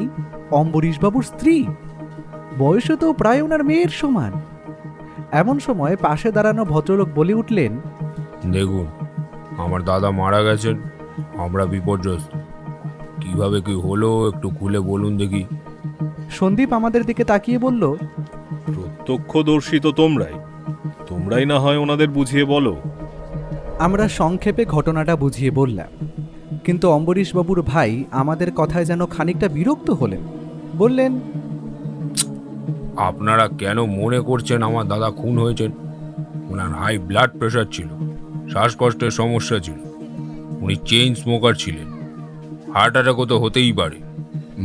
অম্বরীশবাবুর স্ত্রী, বয়সে তো প্রায় ওনার মেয়ের সমান। এমন সময় পাশে দাঁড়ানো ভদ্রলোক বলে উঠলেন, দেখুন, আমার দাদা মারা গেছেন, আমরা বিপর্যস্ত। কিভাবে কি হলো একটু খুলে বলুন দেখি। সন্দীপ আমাদের দিকে তাকিয়ে বলল, প্রত্যক্ষদর্শী তো তোমরাই না হয় ওনাদের বুঝিয়ে বলো। আমরা সংক্ষেপে ঘটনাটা বুঝিয়ে বললাম, কিন্তু অম্বরীশবাবুর ভাই আমাদের কথায় যেন খানিকটা বিরক্ত হলেন। বললেন, আপনারা কেন মনে করছেন আমার দাদা খুন হয়েছেন? ওনার হাই ব্লাড প্রেশার ছিল, শ্বাসকষ্টের সমস্যা ছিল, উনি চেইন স্মোকার ছিলেন। হার্ট অ্যাটাকও তো হতেই পারে।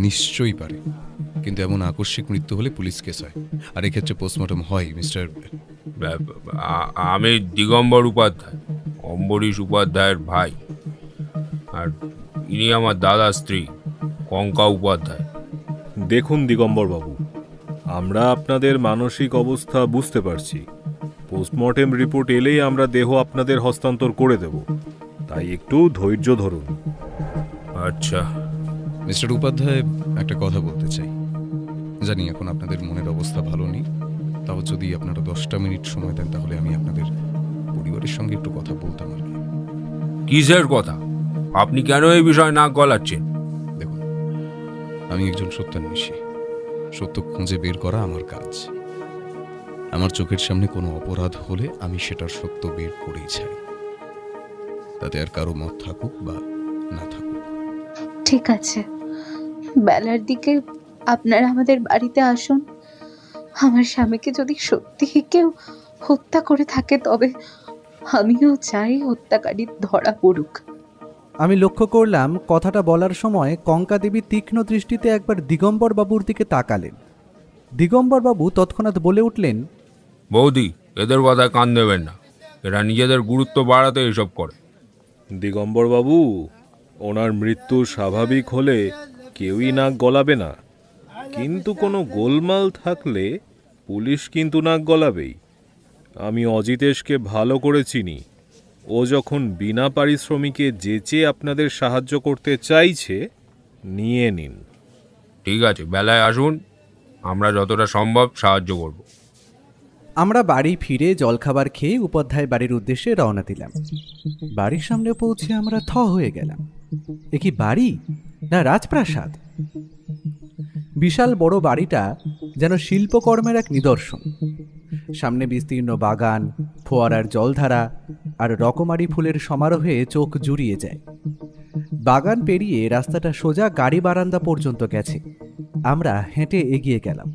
নিশ্চয়ই পারে, কিন্তু এমন আকস্মিক মৃত্যু হলে পুলিশ কেস হয়, আর এক্ষেত্রে পোস্টমর্টম হয়। মিস্টার, আমি দিগম্বর উপাধ্যায়, অম্বরীশ উপাধ্যায়ের ভাই, আর ইনি আমার দাদার স্ত্রী কঙ্কা উপাধ্যায়। দেখুন দিগম্বর বাবু, আমরা আপনাদের মানসিক অবস্থা বুঝতে পারছি। পোস্টমর্টেম রিপোর্ট এলেই আমরা দেহ আপনাদের হস্তান্তর করে দেব, তাই একটু ধৈর্য ধরুন। আচ্ছা মিস্টার উপাধ্যায়, একটা কথা বলতে চাই। জানি এখন আপনাদের মনের অবস্থা ভালো নেই, তাও যদি আপনারা 10টা মিনিট সময় দেন তাহলে আমি আপনাদের পরিবারের সঙ্গে একটু কথা বলতাম আর কি। কিসের কথা? আপনি কেন এই বিষয়ে নাক গলাচ্ছেন? দেখুন, আমি একজন সত্যান্বেষী। সত্য খুঁজে বের করা আমার কাজ। আমার চোখের সামনে কোনো অপরাধ হলে আমি সেটার সত্য বের করেই ছাড়ি। তাতে আর কারো মত থাকুক বা না থাকুক। ঠিক আছে, বেলার দিকে আপনারা আমাদের বাড়িতে আসুন। আমার স্বামীকে যদি সত্যি কেউ হত্যা করে থাকে তবে আমিও চাই হত্যাকারী ধরা পড়ুক। আমি লক্ষ্য করলাম কথাটা বলার সময় কঙ্কা দেবী তীক্ষ্ণ দৃষ্টিতে একবার দিগম্বর বাবুর দিকে তাকালেন। দিগম্বর বাবু তৎক্ষণাৎ বলে উঠলেন, বৌদি, এদের কথায় কান দেবেন না, এরা নিজেদের গুরুত্ব বাড়াতে এসব করে। দিগম্বরবাবু, ওনার মৃত্যু স্বাভাবিক হলে কেউই নাক গলাবে না, কিন্তু কোনো গোলমাল থাকলে পুলিশ কিন্তু নাক গলাবেই। আমি অজিতেশকে ভালো করে চিনি। ও যখন বিনা পারিশ্রমিকে যেচে আপনাদের সাহায্য করতে চাইছে, নিয়ে নিন। ঠিক আছে, বেলায় আসুন, আমরা যতটা সম্ভব সাহায্য করব। আমরা বাড়ি ফিরে জলখাবার খেয়ে উপাধ্যায় বাড়ির উদ্দেশ্যে রওনা দিলাম। বাড়ির সামনে পৌঁছে আমরা থ হয়ে গেলাম। এ কি বাড়ি না রাজপ্রাসাদ? বিশাল বড় বাড়িটা যেন শিল্পকর্মের এক নিদর্শন। সামনে বিস্তীর্ণ বাগান, ফোয়ারার জলধারা আর রকমারি ফুলের সমারোহে চোখ জুড়িয়ে যায়। বাগান পেরিয়ে রাস্তাটা সোজা গাড়ি বারান্দা পর্যন্ত গেছে। আমরা হেঁটে এগিয়ে গেলাম।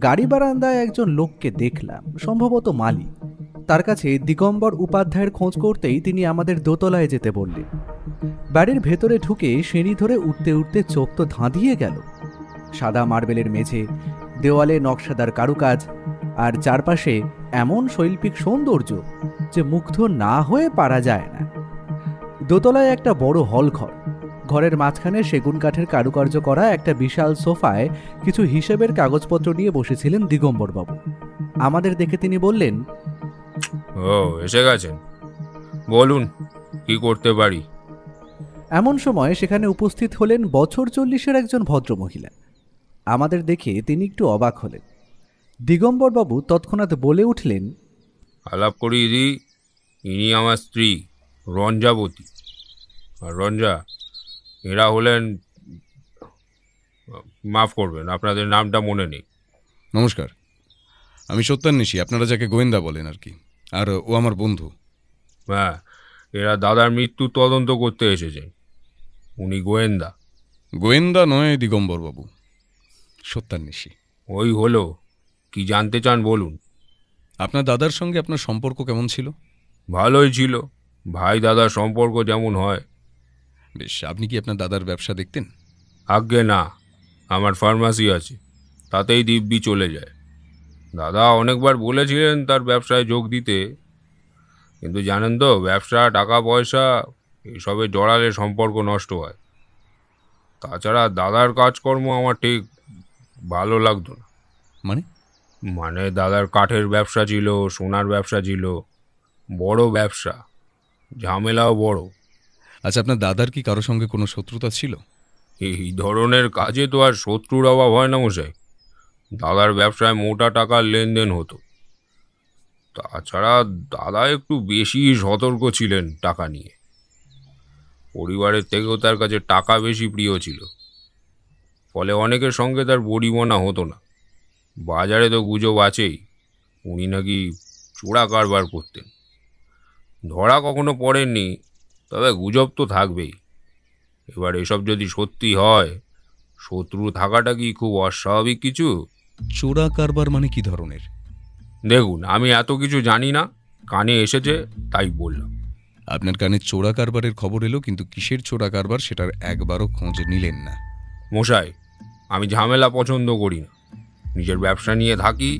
গাড়ি বারান্দায় একজন লোককে দেখলাম, সম্ভবত মালি। তার কাছে দিগম্বর উপাধ্যায়ের খোঁজ করতেই তিনি আমাদের দোতলায় যেতে বললেন। বাড়ির ভেতরে ঢুকে সিঁড়ি ধরে উঠতে উঠতে চোখ তো ধাঁধিয়ে গেল। সাদা মার্বেলের মেঝে, দেওয়ালে নকশাদার কারুকাজ, আর চারপাশে এমন শৈল্পিক সৌন্দর্য যে মুগ্ধ না হয়ে পারা যায় না। দোতলায় একটা বড় হল ঘর। ঘরের মাঝখানে সেগুন কাঠের কারুকার্য করা একটা বিশাল সোফায় কিছু হিসেবের কাগজপত্র নিয়ে বসেছিলেন দিগম্বরবাবু। আমাদের দেখে তিনি বললেন, ও, এসে গেছেন, বলুন কি করতে পারি। এমন সময় সেখানে উপস্থিত হলেন বছর 40-এর একজন ভদ্রমহিলা। আমাদের দেখে তিনি একটু অবাক হলেন। দিগম্বরবাবু তৎক্ষণাৎ বলে উঠলেন, আলাপ করিয়ে দিই, ইনি আমার স্ত্রী রঞ্জাবতী। আর রঞ্জা, এরা হলেন, মাফ করবেন, আপনাদের নামটা মনে নেই। নমস্কার, আমি সত্যান্বেষী, আপনারা যাকে গোয়েন্দা বলেন আর কি, আর ও আমার বন্ধু। হ্যাঁ, এরা দাদার মৃত্যু তদন্ত করতে এসেছেন। উনি গোয়েন্দা। গোয়েন্দা নয় দিগম্বরবাবু, সত্যান্বেষী। ওই হলো, কি জানতে চান বলুন। আপনার দাদার সঙ্গে আপনার সম্পর্ক কেমন ছিল? ভালোই ছিল, ভাই দাদার সম্পর্ক যেমন হয়। বেশ, আপনি কি আপনার দাদার ব্যবসা দেখতেন? আজ্ঞে না, আমার ফার্মাসি আছে, তাতেই দিব্যি চলে যায়। দাদা অনেকবার বলেছিলেন তার ব্যবসায় যোগ দিতে, কিন্তু জানেন তো, ব্যবসা, টাকা পয়সা এসবে জড়ালে সম্পর্ক নষ্ট হয়। তাছাড়া দাদার কাজকর্ম আমার ঠিক ভালো লাগতো না। মানে দাদার কাঠের ব্যবসা ছিল, সোনার ব্যবসা ছিল, বড় ব্যবসা, ঝামেলাও বড়। আচ্ছা, আপনার দাদার কি কারো সঙ্গে কোনো শত্রুতা ছিল? এই ধরনের কাজে তো আর শত্রুর অভাব হয় না মশাই। দাদার ব্যবসায় মোটা টাকার লেনদেন হতো। তাছাড়া দাদা একটু বেশি সতর্ক ছিলেন টাকা নিয়ে। পরিবারের থেকেও তার কাছে টাকা বেশি প্রিয় ছিল, ফলে অনেকের সঙ্গে তার বড়িমনা হতো না। বাজারে তো গুজব আছেই, উনি নাকি চোরা কারবার করতেন। ধরা কখনো পড়েননি, তবে গুজব তো থাকবেই। এবার এসব যদি সত্যি হয়, শত্রু থাকাটা কি খুব অস্বাভাবিক কিছু? চোরা কারবার মানে কি ধরনের? দেখুন, আমি এত কিছু জানি না, কানে এসেছে তাই বললাম। আপনার কানে চোরা কারবারের খবর এলো, কিন্তু কিসের চোরা কারবার সেটার একবারও খোঁজ নিলেন না। মশাই, আমি ঝামেলা পছন্দ করি না। নিজের ব্যবসা নিয়ে থাকি,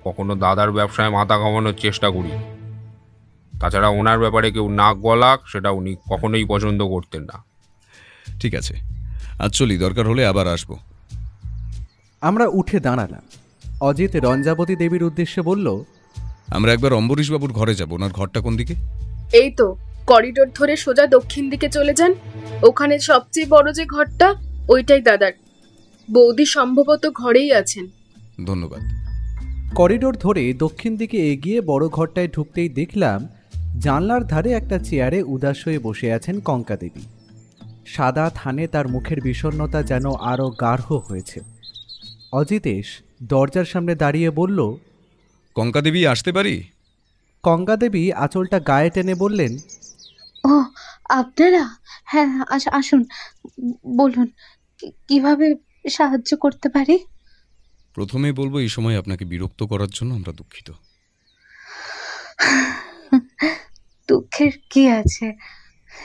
কখনো দাদার ব্যবসায় মাথা ঘামানোর চেষ্টা করি। তাছাড়া ওনার ব্যাপারে কেউ নাক গলাক, সেটা উনি কখনোই পছন্দ করতেন না। ঠিক আছে, আজ চলি, দরকার হলে আবার আসবো। আমরা উঠে দাঁড়ালাম। অজিত রঞ্জাবতী দেবীর উদ্দেশ্যে বলল, আমরা একবার অম্বরীশবাবুর ঘরে যাব। ওনার ঘরটা কোন দিকে? এই তো, করিডোর ধরে সোজা দক্ষিণ দিকে চলে যান। ওখানে সবচেয়ে বড় যে ঘরটা, ওইটাই দাদার। বৌদি সম্ভবত ঘরেই আছেন। ধন্যবাদ। করিডোর ধরে দক্ষিণ দিকে এগিয়ে বড় ঘরটায় ঢুকতেই দেখলাম জানলার ধারে একটা চেয়ারে উদাস হয়ে বসে আছেন কঙ্কা দেবী। সাদা থানে তার মুখের বিষণ্ণতা যেন আরও গাঢ় হয়েছে। অজিতেশ দরজার সামনে দাঁড়িয়ে বলল, কঙ্কা দেবী, আসতে পারি? কঙ্কা দেবী আঁচলটা গায়ে টেনে বললেন, ও আপনারা? হ্যাঁ, আসুন, বলুন কিভাবে সাহায্য করতে পারি। প্রথমে বলবো, এই সময় আপনাকে বিরক্ত করার জন্য আমরা দুঃখিত। দুঃখের কি আছে,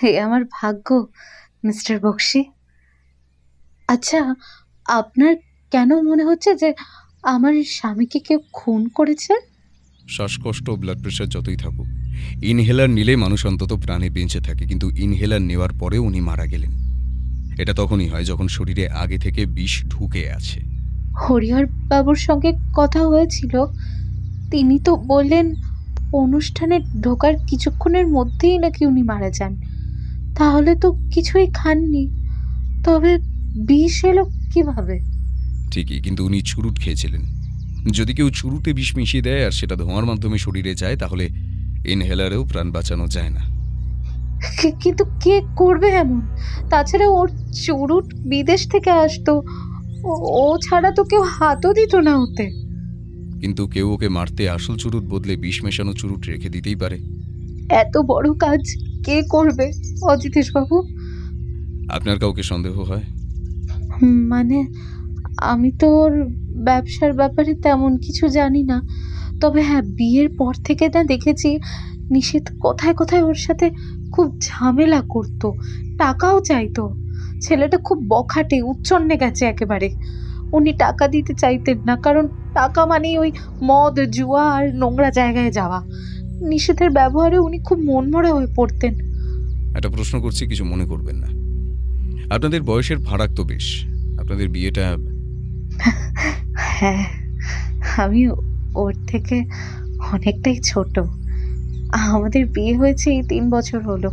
এ আমার ভাগ্য মিস্টার বক্সি। আচ্ছা, আপনার কেন মনে হচ্ছে যে আমার স্বামীকে কেউ খুন করেছে? শ্বাসকষ্ট, ব্লাড প্রেশার যতই থাকুক, ইনহেলার নিলে মানুষ অন্তত প্রাণে বেঁচে থাকে, কিন্তু ইনহেলার নেওয়ার পরেও উনি মারা গেলেন। এটা তখনই হয় যখন শরীরে আগে থেকে বিষ ঢুকে আছে। হরিহর বাবুর সঙ্গে কথা হয়েছিল, তিনি তো বললেন অনুষ্ঠানে ঢোকার কিছুক্ষণের মধ্যেই নাকি উনি মারা যান। তাহলে তো কিছুই খাননি, তবে বিষ এলো কিভাবে? ঠিকই, কিন্তু উনি চুরুট খেয়েছিলেন। যদি কেউ চুরুটে বিষ মিশিয়ে দেয় আর সেটা ধোঁয়ার মাধ্যমে শরীরে যায়, তাহলে ইনহেলারেও প্রাণ বাঁচানো যায় না। কিন্তু কে করবে এমন? তাছাড়া ওর চুরুট বিদেশ থেকে আসতো, ও ছাড়া তো কেউ হাতও দিত না ওতে। কিন্তু কেউ ওকে মারতে আসল চুরুট বদলে বিষ মেশানো চুরুট রেখে দিতেই পারে। এত বড় কাজ কে করবে অজিতেশ বাবু? আপনার কাউকে সন্দেহ হয়? মানে আমি তো ওর ব্যবসার ব্যাপারে তেমন কিছু জানি না, তবে হ্যাঁ, বিয়ের পর থেকে না দেখেছি নিষেধ কথায় কথায় ওর সাথে খুব ঝামেলা করতো, টাকাও চাইতো। ছেলেটা খুব বখাটে, উচ্ছন্নে গেছে একেবারে। উনি টাকা দিতে চাইতেন না, কারণ টাকা মানেই ওই মদ, জুয়া আর নোংরা জায়গায় যাওয়া। নিষেধের ব্যবহারে উনি খুব মনমরা হয়ে পড়তেন। একটা প্রশ্ন করছি, কিছু মনে করবেন না। আপনাদের বয়সের ফারাক তো বেশ। আপনাদের বিয়েটা... হ্যাঁ, আমি ওর থেকে অনেকটাই ছোট। আমাদের বিয়ে হয়েছে এই 3 বছর হলো।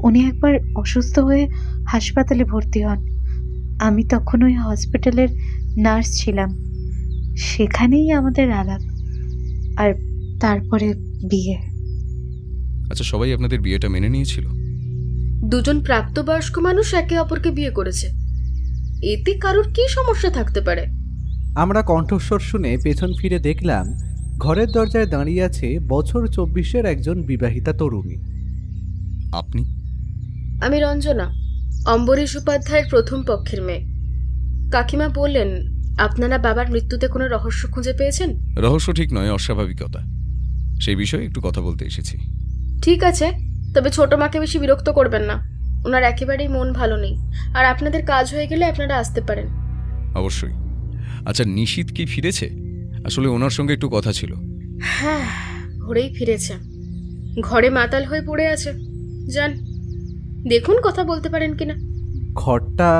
উনি একবার অসুস্থ হয়ে হাসপাতালে ভর্তি হন। আমি তখন ওই হসপিটালের নার্স ছিলাম। সেখানেই আমাদের আলাপ, আর তারপরে বিয়ে। আচ্ছা, সবাই আপনাদের বিয়েটা মেনে নিয়েছিল? দুজন প্রাপ্তবয়স্ক মানুষ একে অপরকে বিয়ে করেছে, এতে কারোর কি সমস্যা থাকতে পারে? আমরা কণ্ঠস্বর শুনে পেছন ফিরে দেখলাম ঘরের দরজায় দাঁড়িয়ে আছে বছর 24-এর একজন বিবাহিতা তরুণী। আপনি? আমি রঞ্জনা, অম্বরীশ উপাধ্যায়ের প্রথম পক্ষের মেয়ে। কাকিমা বললেন আপনারা বাবার মৃত্যুতে কোনো রহস্য খুঁজে পেয়েছেন। রহস্য ঠিক নয়, অস্বাভাবিকতা। সেই বিষয়ে একটু কথা বলতে এসেছি। ঠিক আছে, তবে ছোট মাকে বেশি বিরক্ত করবেন না, ওনার একেবারেই মন ভালো নেই। আর আপনাদের কাজ হয়ে গেলে আপনারা আসতে পারেন। অবশ্যই। আচ্ছা, নিশীথ কি ফিরেছে? আসলে ওনার সঙ্গে একটু কথা ছিল। হ্যাঁ, ভোরেই ফিরেছে, ঘরে মাতাল হয়ে পড়ে আছে। যান, দেখুন কথা বলতে পারেন কিনা। ঘরটা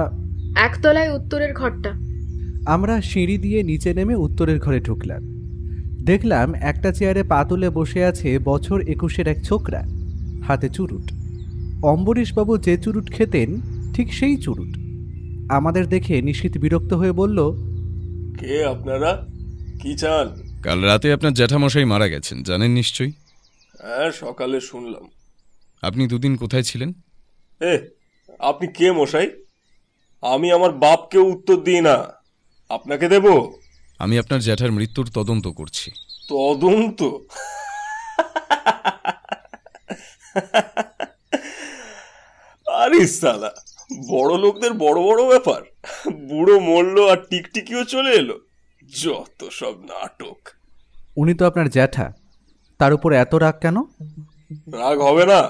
একতলায়, উত্তরের ঘরটা। আমরা সিঁড়ি দিয়ে নিচে নেমে উত্তরের ঘরে ঢুকলাম। দেখলাম একটা চেয়ারে পা তুলে বসে আছে বছর 21-এর এক ছোকরা, হাতে চুরুট। অম্বরীশবাবু যে চুরুট খেতেন ঠিক সেই চুরুট। আমাদের দেখে নিশীথ বিরক্ত হয়ে বলল, কে আপনারা, কি চান? কাল রাতে আপনার জ্যাঠামশাই মারা গেছেন, জানেন নিশ্চয়ই? হ্যাঁ, সকালে শুনলাম। আপনি দুদিন কোথায় ছিলেন? আপনি কে মশাই? আমি আমার বাপকে উত্তর দিই না, আপনাকে দেব? আমি আপনার জ্যাঠার মৃত্যুর তদন্ত করছি। তদন্ত? আরে সালা, বড় লোকদের বড় বড় ব্যাপার। বুড়ো মরল আর টিকটিকিও চলে এলো, যত সব নাটক। উনি তো আপনার জ্যাঠা, তার উপর এত রাগ কেন? রাগ হবে না?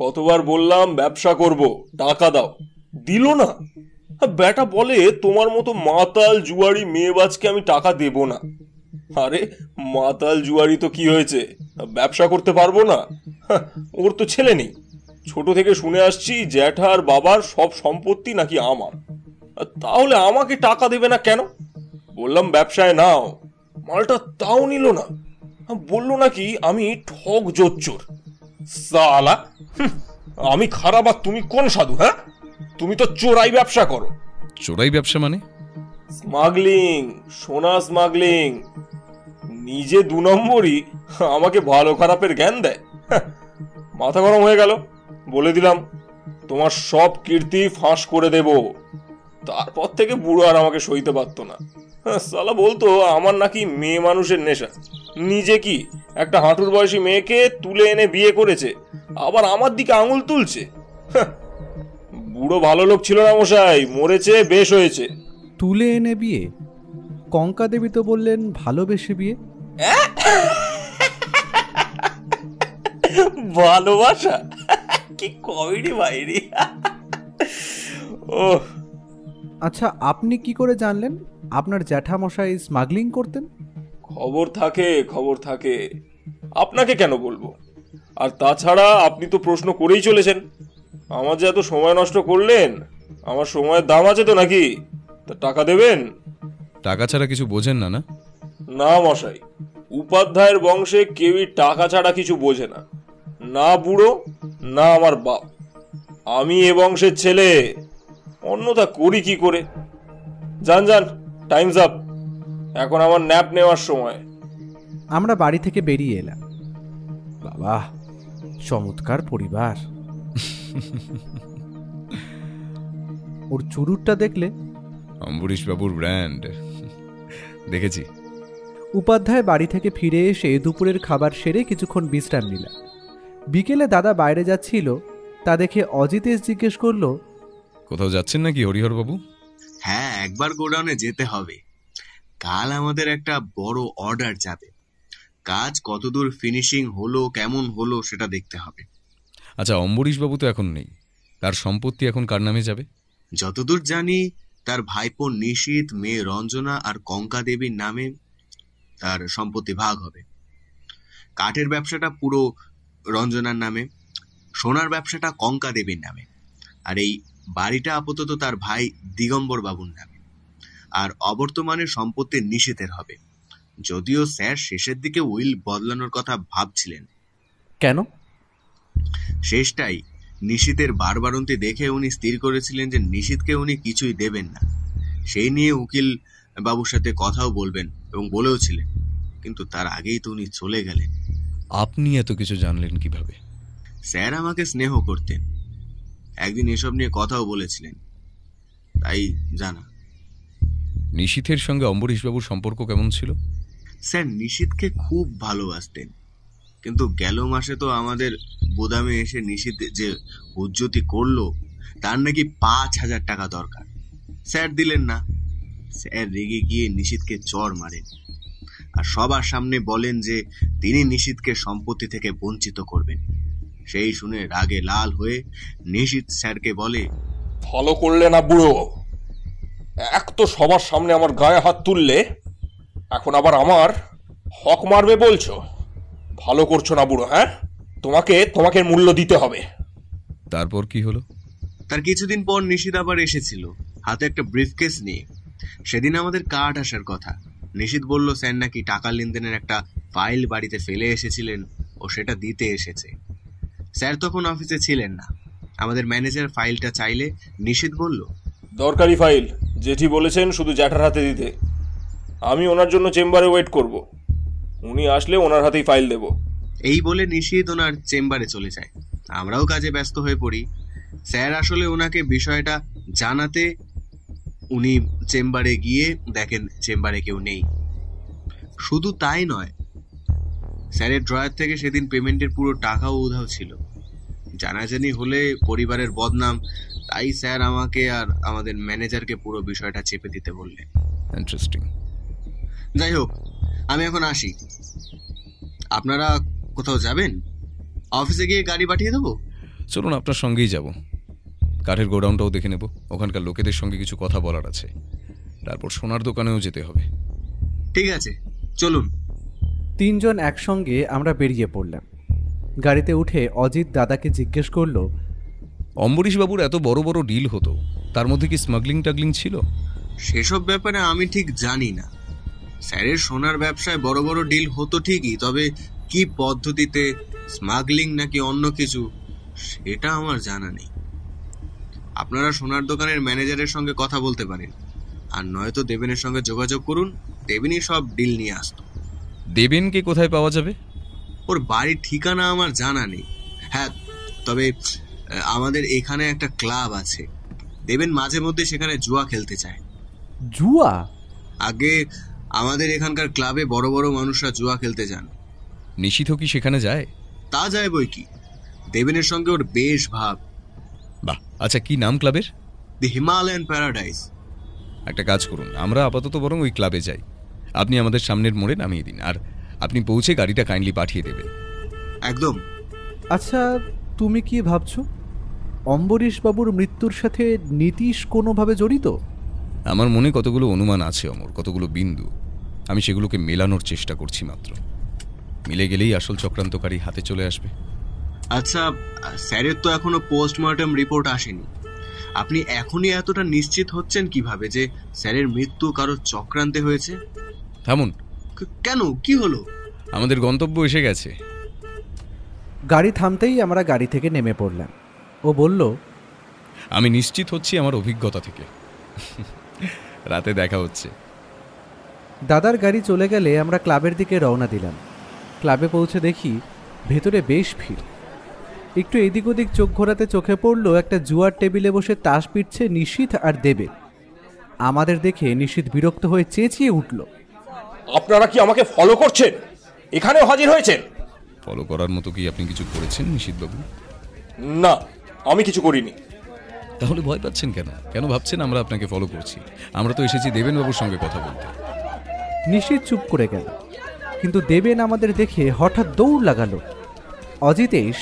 কতবার বললাম ব্যবসা করব, টাকা দাও, দিল না। বেটা বলে তোমার মতো মাতাল জুয়ারি মেয়েবাজকে আমি টাকা দেব না। আরে মাতাল জুয়ারি তো কি হয়েছে, ব্যবসা করতে পারবো না? ওর তো ছেলে নেই। ছোট থেকে শুনে আসছি জ্যাঠার বাবার সব সম্পত্তি নাকি আমার। তাহলে আমাকে টাকা দেবে না কেন? বললাম ব্যবসায় নাও, মালটা তাও নিল না। বললো নাকি আমি ঠক জোচ্চোর। সালা, আমি খারাপ আর তুমি কোন সাধু? হ্যাঁ, তুমি তো চোরাই ব্যবসা করো। চোরাই ব্যবসা মানে? স্মাগলিং, সোনা স্মাগলিং। নিজে 2 নম্বরই, আমাকে ভালো খারাপের জ্ঞান দেয়। মাথা গরম হয়ে গেল, বলে দিলাম তোমার সব কীর্তি ফাঁস করে দেব। তারপর থেকে বুড়ো আর আমাকে সইতে পারতো না। সালা বলতো আমার নাকি মেয়ে মানুষের নেশা। নিজে কি একটা হাঁটুর বয়সী মেয়েকে তুলে এনে বিয়ে করেছে, আবার আমার দিকে আঙুল তুলছে। বুড়ো ভালো লোক ছিল না মশাই, মরেছে, বেশ হয়েছে। তুলে এনে বিয়ে? কঙ্কা দেবী তো বললেন ভালোবেসে বিয়ে। ভালোবাসা? কি কমেডি বাইরে। ও আচ্ছা, আপনি কি করে জানলেন আপনার জ্যাঠামশাই স্মাগলিং করতেন? খবর থাকে, খবর থাকে। আপনাকে কেন বলবো? আর তাছাড়া আপনি তো প্রশ্ন করেই চলেছেন। আমার যে এত সময় নষ্ট করলেন, আমার সময়ের দাম আছে তো নাকি? তা টাকা দেবেন? টাকা ছাড়া কিছু বোঝেন না? না মশাই, উপাধ্যায়ের বংশে কেউই টাকা ছাড়া কিছু বোঝে না, না বুড়ো না আমার বাপ। আমি এ বংশের ছেলে, অন্যথা করি কি করে? যান যান, টাইমস আপ। এখন আমার ন্যাপ নেওয়ার সময়। আমরা বাড়ি থেকে বেরিয়ে এলাম। বাবা, চমৎকার পরিবার। ওর চুরুটটা দেখলে? অম্বরীশ বাবুর ব্র্যান্ড। দেখেছি। উপাধ্যায় বাড়ি থেকে ফিরে এসে দুপুরের খাবার সেরে কিছুক্ষণ বিশ্রাম নিলাম। বিকেলে দাদা বাইরে যাচ্ছিল, তা দেখে অজিতেশ জিজ্ঞেস করলো, কোথাও যাচ্ছেন নাকি হরিহর বাবু? হ্যাঁ, একবার গোডাউনে যেতে হবে। কাল আমাদের একটা বড় অর্ডার যাবে। কাজ কতদূর ফিনিশিং হলো, কেমন হলো সেটা দেখতে হবে। আচ্ছা, অম্বরীশ বাবু তো এখন নেই, তার সম্পত্তি এখন কার নামে যাবে? যতদূর জানি তার ভাইপো নিশীথ, মেয়ে রঞ্জনা আর কঙ্কা দেবীর নামে তার সম্পত্তি ভাগ হবে। কাঠের ব্যবসাটা পুরো রঞ্জনার নামে, সোনার ব্যবসাটা কঙ্কা দেবীর নামে, আর এই বাড়িটা আপাতত তার ভাই দিগম্বর বাবুর নামে। আর অবর্তমানে সম্পত্তি নিশীথের হবে, যদিও স্যার শেষের দিকে উইল বদলানোর কথা ভাবছিলেন। কেন? শেষটাই নিশীথের বারবারন্তি দেখে উনি স্থির করেছিলেন যে নিশীথকে উনি কিছুই দেবেন না। সেই নিয়ে উকিল বাবুর সাথে কথাও বলবেন এবং বলেও ছিলেন, কিন্তু তার আগেই তো উনি চলে গেলেন। আপনি এত কিছু জানলেন কিভাবে? স্যার আমাকে স্নেহ করতেন, একদিন এসব নিয়ে কথাও বলেছিলেন, তাই জানা। নিশীথের সঙ্গে অম্বরীশ বাবুর সম্পর্ক কেমন ছিল? স্যার নিশীথকে খুব ভালোবাসতেন, কিন্তু গেল মাসে তো আমাদের গোদামে এসে নিশীথ যে হুজ্জতি করলো, তার নাকি 5,000 টাকা দরকার। স্যার দিলেন না। স্যার রেগে গিয়ে নিশীথকে চড় মারেন আর সবার সামনে বলেন যে তিনি নিশীথকে সম্পত্তি থেকে বঞ্চিত করবেন। সেই শুনে রাগে লাল হয়ে নিশীথ স্যারকে বলে, ভালো করলে না বুড়ো, এক তো সবার সামনে আমার গায়ে হাত তুললে, এখন আবার আমার হক মারবে বলছো? ভালো করছো না বুড়ো। হ্যাঁ, তোমাকে মূল্য দিতে হবে। তারপর কি হলো? তার কিছুদিন পর নিশীথ আবার এসেছিল, হাতে একটা ব্রিফকেস নিয়ে। সেদিন আমাদের কার্ড আসার কথা। নিশীথ বলল স্যার নাকি টাকা লেনদেনের একটা ফাইল বাড়িতে ফেলে এসেছিলেন, ও সেটা দিতে এসেছে। স্যার তখন অফিসে ছিলেন না। আমাদের ম্যানেজার ফাইলটা চাইলে নিশীথ বলল, দরকারি ফাইল, জেঠি বলেছেন শুধু জ্যাঠার হাতে দিতে। আমি ওনার জন্য চেম্বারে ওয়েট করব, উনি আসলে ওনার হাতেই ফাইল দেব। এই বলে নিশীথ ওনার চেম্বারে চলে যায়। আমরাও কাজে ব্যস্ত হয়ে পড়ি। স্যার আসলে ওনাকে বিষয়টা জানাতে উনি চেম্বারে গিয়ে দেখেন চেম্বারে কেউ নেই। শুধু তাই নয়, স্যারের ড্রয়ার থেকে সেদিন পেমেন্টের পুরো টাকাও উধাও ছিল। জানাজানি হলে পরিবারের বদনাম, তাই স্যার আমাকে আর আমাদের ম্যানেজারকে পুরো বিষয়টা চেপে দিতে বললেন। ইন্টারেস্টিং। যাই হোক, আমি এখন আসি। আপনারা কোথাও যাবেন? অফিসে গিয়ে গাড়ি পাঠিয়ে দেবো? চলুন, আপনার সঙ্গেই যাব। কাঠের গোডাউনটাও দেখে নেব, ওখানকার লোকেদের সঙ্গে কিছু কথা বলার আছে। তারপর সোনার দোকানেও যেতে হবে। ঠিক আছে, চলুন। তিনজন একসঙ্গে আমরা বেরিয়ে পড়লাম। গাড়িতে উঠে অজিত দাদাকে জিজ্ঞেস করলো, অম্বরীশ বাবুর এত বড় বড় ডিল হতো, তার মধ্যে কি স্মাগলিং টাগলিং ছিল? সেসব ব্যাপারে আমি ঠিক জানি না। স্যারের সোনার ব্যবসায় বড় বড় ডিল হতো ঠিকই, তবে কি পদ্ধতিতে, স্মাগলিং নাকি অন্য কিছু, সেটা আমার জানা নেই। আপনারা সোনার দোকানের ম্যানেজারের সঙ্গে কথা বলতে পারেন, আর নয়তো দেবেনের সঙ্গে যোগাযোগ করুন। দেবেনই সব ডিল নিয়ে আসতো। দেবেনকে কোথায় পাওয়া যাবে? ওর বাড়ির ঠিকানা আমার জানা নেই। হ্যাঁ, তবে আমাদের এখানে একটা ক্লাব আছে। দেবেন মাঝে মধ্যে সেখানে জুয়া খেলতে চায়। জুয়া? আগে আমাদের এখানকার ক্লাবে বড় বড় মানুষরা জুয়া খেলতে যান। নিশীথ কি সেখানে যায়? তা যায় বই কি, দেবেনের সঙ্গে ওর বেশ ভাব। আচ্ছা, কি নাম ক্লাবের? দি হিমালয়ান প্যারাডাইস। একটা কাজ করুন, আমরা আপাতত বরং ওই ক্লাবে যাই। আপনি আমাদের সামনের মোড়ে নামিয়ে দিন, আর আপনি পৌঁছে গাড়িটা কাইন্ডলি পাঠিয়ে দেবেন। একদম। আচ্ছা, তুমি কি ভাবছো অম্বরীশ বাবুর মৃত্যুর সাথে নীতিশ কোনোভাবে জড়িত? আমার মনে কতগুলো অনুমান আছে অমর, কতগুলো বিন্দু। আমি সেগুলোকে মেলানোর চেষ্টা করছি মাত্র। মিলে গেলেই আসল চক্রান্তকারী হাতে চলে আসবে। আচ্ছা, স্যারের তো এখনো পোস্টমর্টম রিপোর্ট আসেনি। আপনি এখনই এতটা নিশ্চিত হচ্ছেন কিভাবে যে স্যারের মৃত্যু কারো চক্রান্তে হয়েছে? থামুন। কেন, কি হলো? আমাদের গন্তব্য এসে গেছে। গাড়ি থামতেই আমরা গাড়ি থেকে নেমে পড়লাম। ও বলল, আমি নিশ্চিত হচ্ছি আমার অভিজ্ঞতা থেকে। রাতে দেখা হচ্ছে। দাদার গাড়ি চলে গেলে আমরা ক্লাবের দিকে রওনা দিলাম। ক্লাবে পৌঁছে দেখি ভেতরে বেশ ভিড়। একটু এদিক ওদিক চোখ ঘোরাতে চোখে পড়ল একটা জুয়ার টেবিলে বসে তাস পিটছে নিশীথ আর দেবে। আমাদের দেখে নিশীথ বিরক্ত হয়ে চেঁচিয়ে উঠল, আপনারা কি আমাকে ফলো করছেন? এখানেও হাজির হয়েছেন? ফলো করার মতো কি আপনি কিছু করেছেন নিশীথবাবু? না, আমি কিছু করিনি। তাহলে ভয় পাচ্ছেন কেন? কেন ভাবছেন আমরা আপনাকে ফলো করছি? আমরা তো এসেছি দেবেনবাবুর সঙ্গে কথা বলতে। নিশীথ চুপ করে গেল, কিন্তু দেবেন আমাদের দেখে হঠাৎ দৌড় লাগালো। অজিতেশ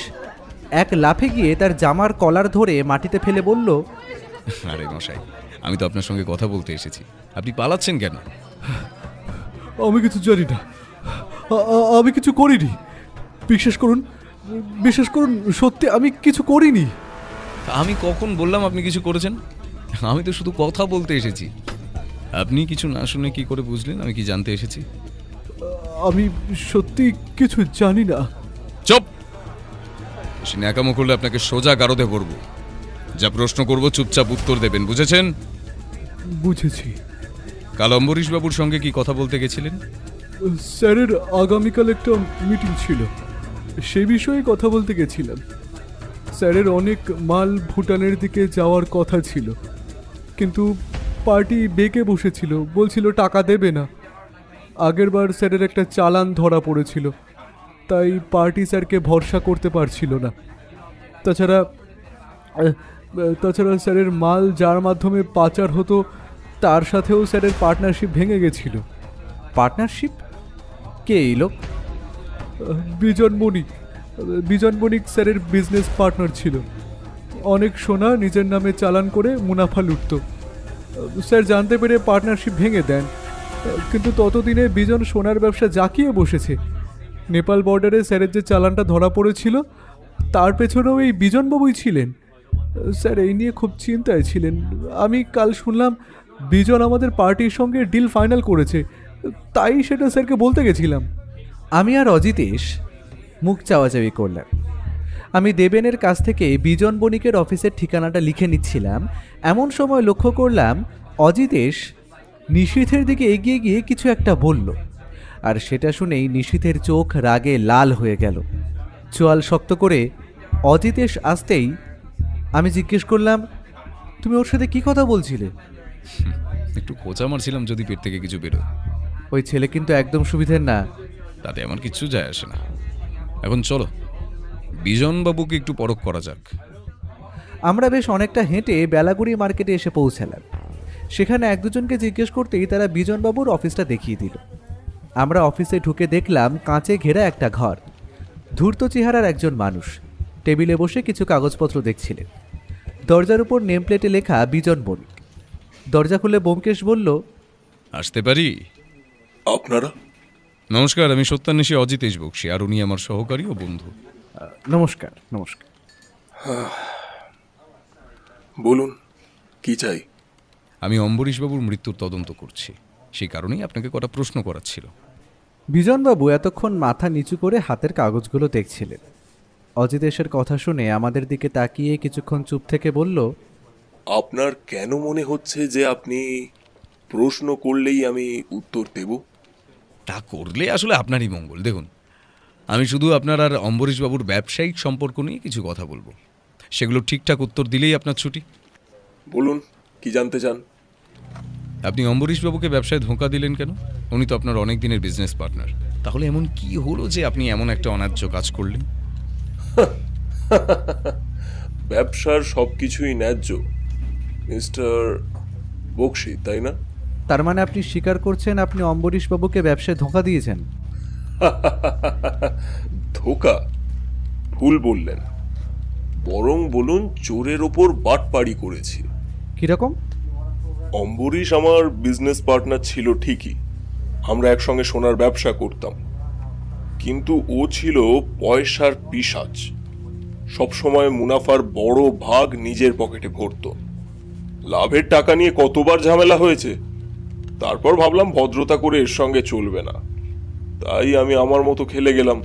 এক লাফে গিয়ে তার জামার কলার ধরে মাটিতে ফেলে বলল, আরে মশাই, আমি তো আপনার সঙ্গে কথা বলতে এসেছি, আপনি পালাচ্ছেন কেন? আমি কিছু জানি না, আমি কিছু করিনি। বিশ্বাস করুন, বিশ্বাস করুন, সত্যি আমি কিছু করিনি। আমি কখন বললাম আপনি কিছু করেছেন? আমি তো শুধু কথা বলতে এসেছি। আপনি কিছু না শুনে কি করে বুঝলেন আমি কি জানতে এসেছি? আমি সত্যি কিছু জানি না। চুপ! বেশি ন্যাকামো করলে আপনাকে সোজা গারদে ভরব। যা প্রশ্ন করব চুপচাপ উত্তর দেবেন, বুঝেছেন? বুঝেছি। কাল অম্বরীশ বাবুর সঙ্গে কি কথা বলতে গেছিলেন? স্যারের আগামীকাল একটা মিটিং ছিল, সেই বিষয়ে কথা বলতে গেছিলাম। স্যারের অনেক মাল ভুটানের দিকে যাওয়ার কথা ছিল, কিন্তু পার্টি বেঁকে বসেছিল, বলছিল টাকা দেবে না। আগেরবার স্যারের একটা চালান ধরা পড়েছিল, তাই পার্টি স্যারকে ভরসা করতে পারছিল না। তাছাড়া স্যারের মাল যার মাধ্যমে পাচার হতো তার সাথেও স্যারের পার্টনারশিপ ভেঙে গেছিল। পার্টনারশিপ? কে এই লোক? বিজন বণিক স্যারের বিজনেস পার্টনার ছিল। অনেক সোনা নিজের নামে চালান করে মুনাফা লুটত। স্যার জানতে পেরে পার্টনারশিপ ভেঙে দেন, কিন্তু ততদিনে বিজন সোনার ব্যবসা জাকিয়ে বসেছে। নেপাল বর্ডারে স্যারের যে চালানটা ধরা পড়েছিল তার পেছনেও এই বিজনবাবুই ছিলেন। স্যার এই নিয়ে খুব চিন্তায় ছিলেন। আমি কাল শুনলাম বিজন আমাদের পার্টির সঙ্গে ডিল ফাইনাল করেছে, তাই সেটা স্যারকে বলতে গেছিলাম। আমি আর অজিতেশ মুখ চাওয়াচাওয়ি করলাম। আমি দেবেনের কাছ থেকে বিজন বণিকের অফিসের ঠিকানাটা লিখে নিচ্ছিলাম, এমন সময় লক্ষ্য করলাম অজিতেশ নিশীথের দিকে এগিয়ে গিয়ে কিছু একটা বলল, আর সেটা শুনেই নিশীথের চোখ রাগে লাল হয়ে গেল। চোয়াল শক্ত করে অজিতেশ আসতেই আমি জিজ্ঞেস করলাম, তুমি ওর সাথে কি কথা বলছিলে? একটু খোঁচা মারছিলাম যদি পেট থেকে কিছু বেরোয়। ওই ছেলে কিন্তু একদম সুবিধের না। তাতে আমার কিচ্ছু যায় আসে না। এখন চলো বিজনবাবুকে একটু পরখ করা যাক। আমরা বেশ অনেকটা হেঁটে বেলাগুড়ি মার্কেটে এসে পৌঁছালাম। সেখানে এক দুজনকে জিজ্ঞেস করতেই তারা বিজনবাবুর অফিসটা দেখিয়ে দিল। আমরা অফিসে ঢুকে দেখলাম কাঁচে ঘেরা একটা ঘর। ধূর্ত চেহারার একজন মানুষ টেবিলে বসে কিছু কাগজপত্র দেখছিলেন। দরজার উপর নেম প্লেটে লেখা বিজন বণিক। দরজা খুলে ব্যোমকেশ বলল, আসতে পারি? আপনারা? নমস্কার, আমি সত্যান্বেষী অজিতেশ বক্সী, আর উনি আমার সহকারী ও বন্ধু। নমস্কার। নমস্কার। বলুন, কি চাই? আমি অম্বরীশবাবুর মৃত্যুর তদন্ত করছি, সেই কারণেই আপনাকে কটা প্রশ্ন করার ছিল। বিজনবাবু এতক্ষণ মাথা নিচু করে হাতের কাগজগুলো দেখছিলেন। অজিতেশের কথা শুনে আমাদের দিকে তাকিয়ে কিছুক্ষণ চুপ থেকে বলল, আপনার কেন মনে হচ্ছে যে আপনি প্রশ্ন করলেই আমি উত্তর দেব? তা করলে আসলে আপনারই মঙ্গল। দেখুন, আমি শুধু আপনার আর অম্বরীশবাবুর ব্যবসায়িক সম্পর্ক নিয়ে কিছু কথা বলবো। সেগুলো ঠিকঠাক উত্তর দিলেই আপনার ছুটি। বলুন, কি জানতে চান? আপনি অম্বরীশবাবুকে ব্যবসায় ধোঁকা দিলেন কেন? উনি তো আপনার অনেক দিনের বিজনেস পার্টনার। তাহলে এমন কি হলো যে আপনি এমন একটা অন্যায্য কাজ করলেন? ব্যবসার সবকিছুই ন্যায্য মিস্টার বক্সি, তাই না? তার মানে আপনি স্বীকার করছেন আপনি অম্বরীশবাবুকে ব্যবসায় ধোঁকা দিয়েছেন? ধোঁকা? ভুল বললেন, বরং বলুন চোরের ওপর বাটপাড়ি করেছি। কিরকম? অম্বরীশ আমার বিজনেস পার্টনার ছিল ঠিকই, আমরা একসঙ্গে সোনার ব্যবসা করতাম, কিন্তু ও ছিল পয়সার পিশাচ। সবসময় মুনাফার বড় ভাগ নিজের পকেটে ভরত। লাভের টাকা নিয়ে কতবার ঝামেলা হয়েছে। তারপর ভাবলাম ভদ্রতা করে এর সঙ্গে চলবে না, তাই আমি আমার মতো খেলে গেলাম,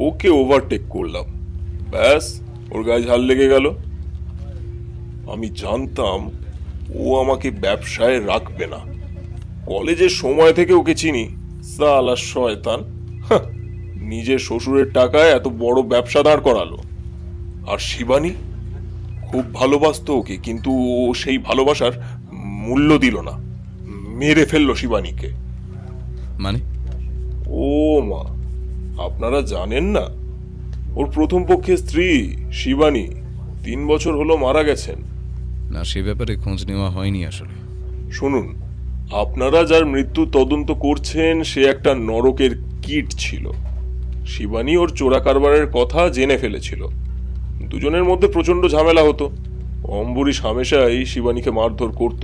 ওকে ওভারটেক করলাম, ব্যাস ওর গায়ে ঝাল লেগে গেল। আমি জানতাম ও আমাকে ব্যবসায় রাখবে না। কলেজের সময় থেকে ওকে চিনি, সালা শয়তান, নিজের শ্বশুরের টাকায় এত বড় ব্যবসা দাঁড় করালো। আর শিবানী খুব ভালোবাসতো ওকে, কিন্তু ও সেই ভালোবাসার মূল্য দিল না, মেরে ফেললো শিবানীকে। মানে? ও মা, আপনারা জানেন না, ওর প্রথম পক্ষের স্ত্রী শিবানী 3 বছর হলো মারা গেছেন। না, সে ব্যাপারে খোঁজ নেওয়া হয়নি আসলে। শুনুন, আপনারা যার মৃত্যু তদন্ত করছেন সে একটা নরকের কীট ছিল। শিবানী ওর চোরা কারবারের কথা জেনে ফেলেছিল, দুজনের মধ্যে প্রচন্ড ঝামেলা হতো। অম্বরীশ হামেশাই শিবানীকে মারধর করত।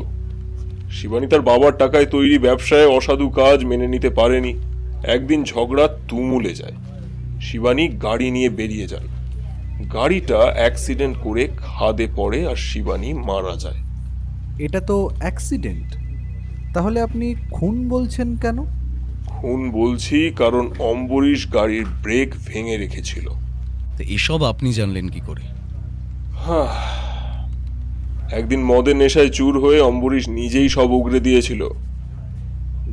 শিবানী তার বাবার টাকায় তৈরি ব্যবসায় অসাধু কাজ মেনে নিতে পারেনি। একদিন ঝগড়া তুমুলে যায়, শিবানী গাড়ি নিয়ে বেরিয়ে যান। গাড়িটা অ্যাক্সিডেন্ট করে খাদে পড়ে আর শিবানী মারা যায়। এটা তো অ্যাক্সিডেন্ট, তাহলে আপনি খুন বলছেন কেন? খুন বলছি কারণ অম্বরীশ গাড়ির ব্রেক ভেঙে রেখেছিল। তো এসব আপনি জানলেন কি করে? একদিন মদের নেশায় চুর হয়ে অম্বরীশ নিজেই সব উগরে দিয়েছিল।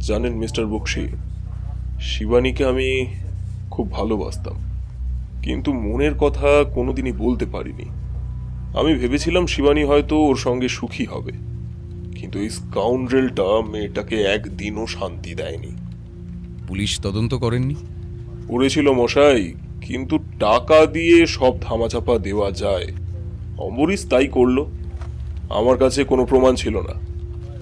জানেন মিস্টার বক্সি, শিবানীকে আমি খুব ভালোবাসতাম, কিন্তু মনের কথা কোনোদিনই বলতে পারিনি। আমি ভেবেছিলাম শিবানী হয়তো ওর সঙ্গে সুখী হবে, কিন্তু এই স্কাউন্ড্রেলটা মেয়েটাকে একদিনও শান্তি দেয়নি। পুলিশ তদন্ত করেননি? করেছিল মশাই, কিন্তু টাকা দিয়ে সব ধামাচাপা দেওয়া যায়। অম্বরীশ তাই করলো। আমার কাছে কোনো প্রমাণ ছিল না,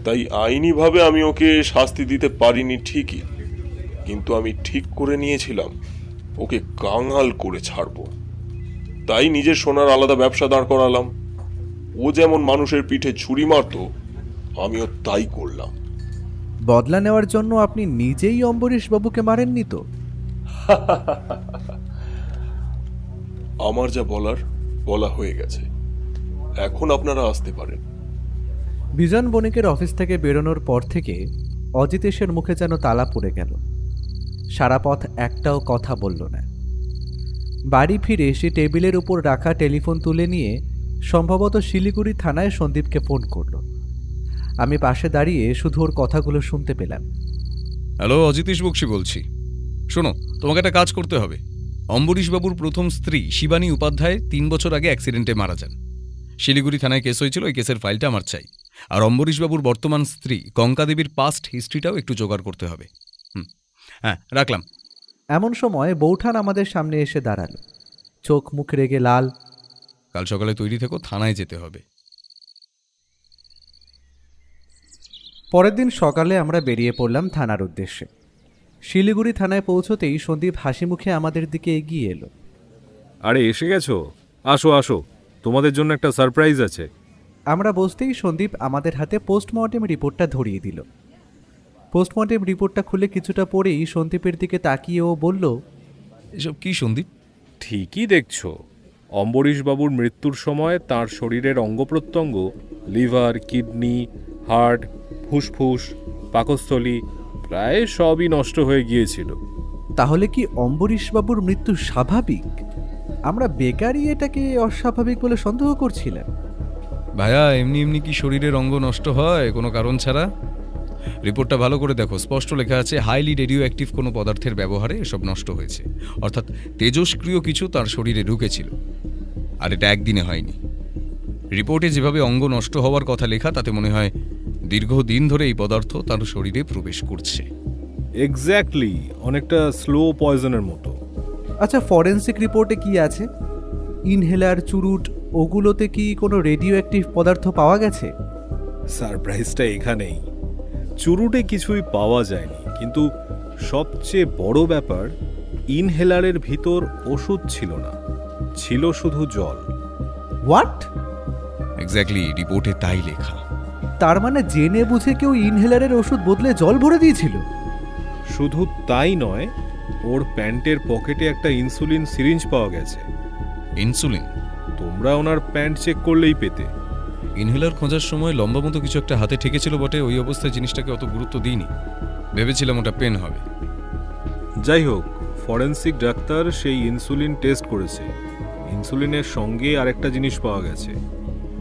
তাই আইনিভাবে আমি ওকে শাস্তি দিতে পারিনি ঠিকই, কিন্তু আমি ঠিক করে নিয়েছিলাম ওকে কাঙাল করে ছাড়বো। তাই নিজের সোনার আলাদা ব্যবসা দাঁড় করালাম। ও যেমন মানুষের পিঠে ছুরি মারতো, আমিও তাই করলাম। বদলা নেওয়ার জন্য আপনি নিজেই অম্বরীশবাবুকে মারেননি তো? আমার যা বলার বলা হয়ে গেছে, এখন আপনারা আসতে পারেন। বিজন বণিকের অফিস থেকে বেরোনোর পর থেকে অজিতেশের মুখে যেন তালা পড়ে গেল। সারা পথ একটাও কথা বলল না। বাড়ি ফিরে সে টেবিলের উপর রাখা টেলিফোন তুলে নিয়ে সম্ভবত শিলিগুড়ি থানায় সন্দীপকে ফোন করল। আমি পাশে দাঁড়িয়ে শুধু ওর কথাগুলো শুনতে পেলাম। হ্যালো, অজিতেশ বক্সি বলছি। শোনো, তোমাকে একটা কাজ করতে হবে। অম্বরীশবাবুর প্রথম স্ত্রী শিবানী উপাধ্যায় 3 বছর আগে অ্যাক্সিডেন্টে মারা যান। শিলিগুড়ি থানায় কেস হয়েছিল, ওই কেসের ফাইলটা আমার চাই। আর অম্বরীশবাবুর বর্তমান স্ত্রী কঙ্কাদেবীর পাস্ট হিস্ট্রিটাও একটু জোগাড় করতে হবে। হ্যাঁ, রাখলাম। এমন সময় বৌঠান আমাদের সামনে এসে দাঁড়ালো, চোখ মুখ রেগে লাল। কাল সকালে তৈরি থেকো, থানায় যেতে হবে। পরের দিন সকালে আমরা বেরিয়ে পড়লাম থানার উদ্দেশ্যে। শিলিগুড়ি থানায় পৌঁছতেই সন্দীপ হাসি মুখে আমাদের দিকে এগিয়ে এলো। আরে এসে গেছো, আসো আসো, তোমাদের জন্য একটা সারপ্রাইজ আছে। আমরা বসতেই সন্দীপ আমাদের হাতে পোস্টমর্টেম রিপোর্টটা ধরিয়ে দিল। পোস্টমর্টেম রিপোর্টটা খুলে কিছুটা পরেই সন্দীপের দিকে তাকিয়ে ও বলল, এসব কি সন্দীপ? ঠিকই দেখছো, অম্বরীশবাবুর মৃত্যুর সময় তার শরীরের অঙ্গ প্রত্যঙ্গ, লিভার, কিডনি, হার্ট, ফুসফুস, পাকস্থলী প্রায় সবই নষ্ট হয়ে গিয়েছিল। তাহলে কি অম্বরীশবাবুর মৃত্যু স্বাভাবিক? আমরা বেকারই এটাকে অস্বাভাবিক বলে সন্দেহ করছিলাম। ভাইয়া, এমনি এমনি কি শরীরের অঙ্গ নষ্ট হয় কোনো কারণ ছাড়া? রিপোর্টটা ভালো করে দেখো, স্পষ্ট লেখা আছে হাইলি রেডিও অ্যাক্টিভ কোনো পদার্থের ব্যবহারে এসব নষ্ট হয়েছে, অর্থাৎ তেজস্ক্রিয় কিছু তার শরীরে ঢুকেছিল। আর এটা একদিনে হয়নি। রিপোর্টে যেভাবে অঙ্গ নষ্ট হওয়ার কথা লেখা, তাতে মনে হয় দীর্ঘদিন ধরে এই পদার্থ তার শরীরে প্রবেশ করছে। এক্স্যাক্টলি, অনেকটা স্লো পয়জনের মতো। আচ্ছা, ফরেন্সিক রিপোর্টে কি আছে? ইনহেলার, চুরুট, ওগুলোতে কি কোনো রেডিও অ্যাক্টিভ পদার্থ পাওয়া গেছে? সারপ্রাইজটা এখানেই। চুরুটে কিছুই পাওয়া যায়নি, কিন্তু সবচেয়ে বড় ব্যাপার, ইনহেলারের ভিতর ওষুধ ছিল না, ছিল শুধু জল। হোয়াট? এক্স্যাক্টলি, রিপোর্টে তাই লেখা। তার মানে জেনে বুঝে কেউ ইনহেলারের ওষুধ বদলে জল ভরে দিয়েছিল? শুধু তাই নয়, ওর প্যান্টের পকেটে একটা ইনসুলিন সিরিঞ্জ পাওয়া গেছে। ইনসুলিন? তোমরা ওনার প্যান্ট চেক করলেই পেতে। ইনহেলার খোঁজার সময় লম্বা মতো কিছু একটা হাতে ঠেকেছিল বটে, ওই অবস্থায় জিনিসটাকে অত গুরুত্ব দিইনি, ভেবেছিলাম ওটা পেন হবে। যাই হোক, ফরেন্সিক ডাক্তার সেই ইনসুলিন টেস্ট করেছে। ইনসুলিনের সঙ্গে আরেকটা জিনিস পাওয়া গেছে।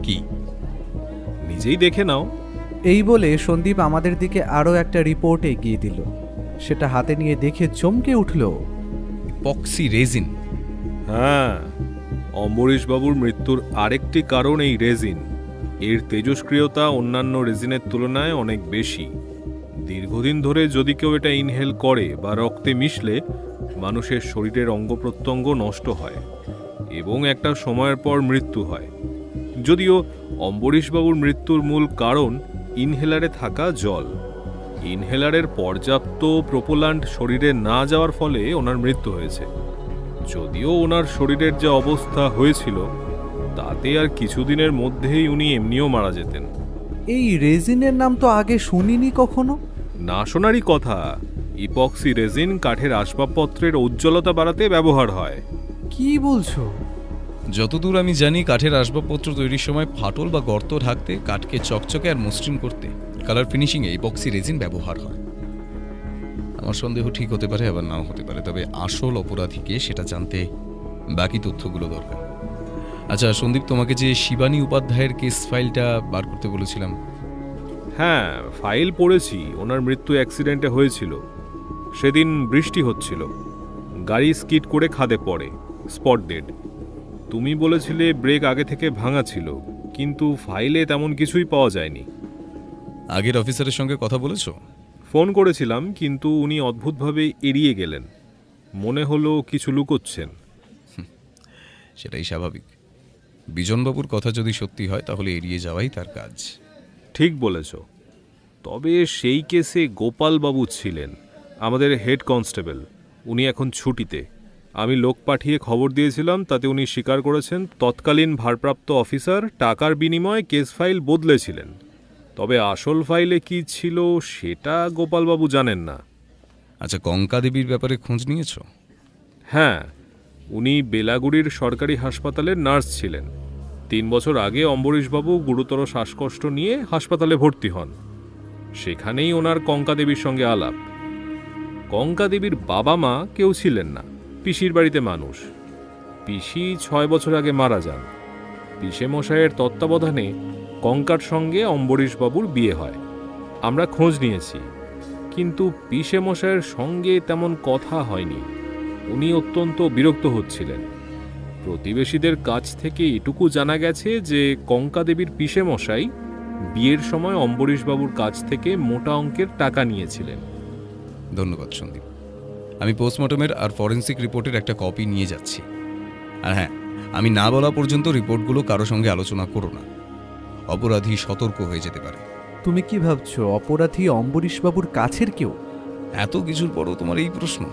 কি? নিজেই দেখে নাও। এই বলে সন্দীপ আমাদের দিকে আরও একটা রিপোর্ট এগিয়ে দিল। সেটা হাতে নিয়ে দেখে চমকে উঠল। পক্সি রেজিন? হ্যাঁ, অম্বরীশবাবুর মৃত্যুর আরেকটি কারণ এই রেজিন। এর তেজস্ক্রিয়তা অন্যান্য রেজিনের তুলনায় অনেক বেশি। দীর্ঘদিন ধরে যদি কেউ এটা ইনহেল করে বা রক্তে মিশলে মানুষের শরীরের অঙ্গ প্রত্যঙ্গ নষ্ট হয় এবং একটা সময়ের পর মৃত্যু হয়। যদিও অম্বরীশবাবুর মৃত্যুর মূল কারণ ইনহেলারে থাকা জল। ইনহেলারের পর্যাপ্ত প্রোপোলান্ট শরীরে না যাওয়ার ফলে ওনার মৃত্যু হয়েছে। যদিও ওনার শরীরের যে অবস্থা হয়েছিল তাতে আর কিছুদিনের মধ্যেই উনি এমনিও মারা যেতেন। এই রেজিনের নাম তো আগে শুনিনি কখনো। না শোনারই কথা। ইপক্সি রেজিন কাঠের আসবাবপত্রের উজ্জ্বলতা বাড়াতে ব্যবহার হয়। কি বলছো? যতদূর আমি জানি, কাঠের আসবাবপত্র তৈরির সময় ফাটল বা গর্ত ঢাকতে, কাঠকে চকচকে আর মসৃণ করতে কালার ফিনিশিংয়ে ইপক্সি রেজিন ব্যবহার হয়। আমার সন্দেহ ঠিক হতে পারে, আবার নাও হতে পারে, তবে আসল অপরাধীকে সেটা জানতে বাকি তথ্যগুলো দরকার। আচ্ছা সন্দীপ, তোমাকে যে শিবানী উপাধ্যায়ের কেস ফাইলটা বার করতে বলেছিলাম। হ্যাঁ, ফাইল পড়েছি। ওনার মৃত্যু অ্যাক্সিডেন্টে হয়েছিল। সেদিন বৃষ্টি হচ্ছিল, গাড়ি স্কিড করে খাদে পড়ে, স্পট ডেড। তুমি বলেছিলে ব্রেক আগে থেকে ভাঙা ছিল, কিন্তু ফাইলে তেমন কিছুই পাওয়া যায়নি। আগের অফিসারের সঙ্গে কথা বলেছো? ফোন করেছিলাম, কিন্তু উনি অদ্ভুতভাবে এড়িয়ে গেলেন। মনে হলো কিছু লুকোচ্ছেন। সেটাই স্বাভাবিক। বিজনবাবুর কথা যদি সত্যি হয় তাহলে এড়িয়ে যাওয়াই তার কাজ। ঠিক বলেছ। তবে সেই কেসে গোপালবাবু ছিলেন, আমাদের হেড কনস্টেবল। উনি এখন ছুটিতে। আমি লোক পাঠিয়ে খবর দিয়েছিলাম, তাতে উনি স্বীকার করেছেন তৎকালীন ভারপ্রাপ্ত অফিসার টাকার বিনিময়ে কেস ফাইল বদলেছিলেন। তবে আসল ফাইলে কি ছিল সেটা গোপালবাবু জানেন না। আচ্ছা, কঙ্কা দেবীর ব্যাপারে খোঁজ নিয়েছ? হ্যাঁ, উনি বেলাগুড়ির সরকারি হাসপাতালের নার্স ছিলেন। 3 বছর আগে অম্বরীশবাবু গুরুতর শ্বাসকষ্ট নিয়ে হাসপাতালে ভর্তি হন। সেখানেই ওনার কঙ্কা দেবীর সঙ্গে আলাপ। কঙ্কা দেবীর বাবা মা কেউ ছিলেন না, পিসির বাড়িতে মানুষ। পিসি 6 বছর আগে মারা যান। পিসে মশাইয়ের তত্ত্বাবধানে কঙ্কার সঙ্গে অম্বরীশবাবুর বিয়ে হয়। আমরা খোঁজ নিয়েছি, কিন্তু পিসে মশাইয়ের সঙ্গে তেমন কথা হয়নি। উনি অত্যন্ত বিরক্ত হচ্ছিলেন। প্রতিবেশীদের কাছ থেকে এটুকু জানা গেছে যে কঙ্কা দেবীর পিসে মশাই বিয়ের সময় অম্বরীশবাবুর কাছ থেকে মোটা অঙ্কের টাকা নিয়েছিলেন। ধন্যবাদ সন্দীপ। আমি পোস্টমর্টমের আর ফরেন্সিক রিপোর্টের একটা কপি নিয়ে যাচ্ছি। আর হ্যাঁ, আমি না বলা পর্যন্ত রিপোর্টগুলো কারো সঙ্গে আলোচনা করো না। অপরাধী সতর্ক হয়ে যেতে পারে। তুমি কি ভাবছো অপরাধী অম্বরীশবাবুর কাছের কেউ? এত কিছুর পরও তোমার এই প্রশ্ন?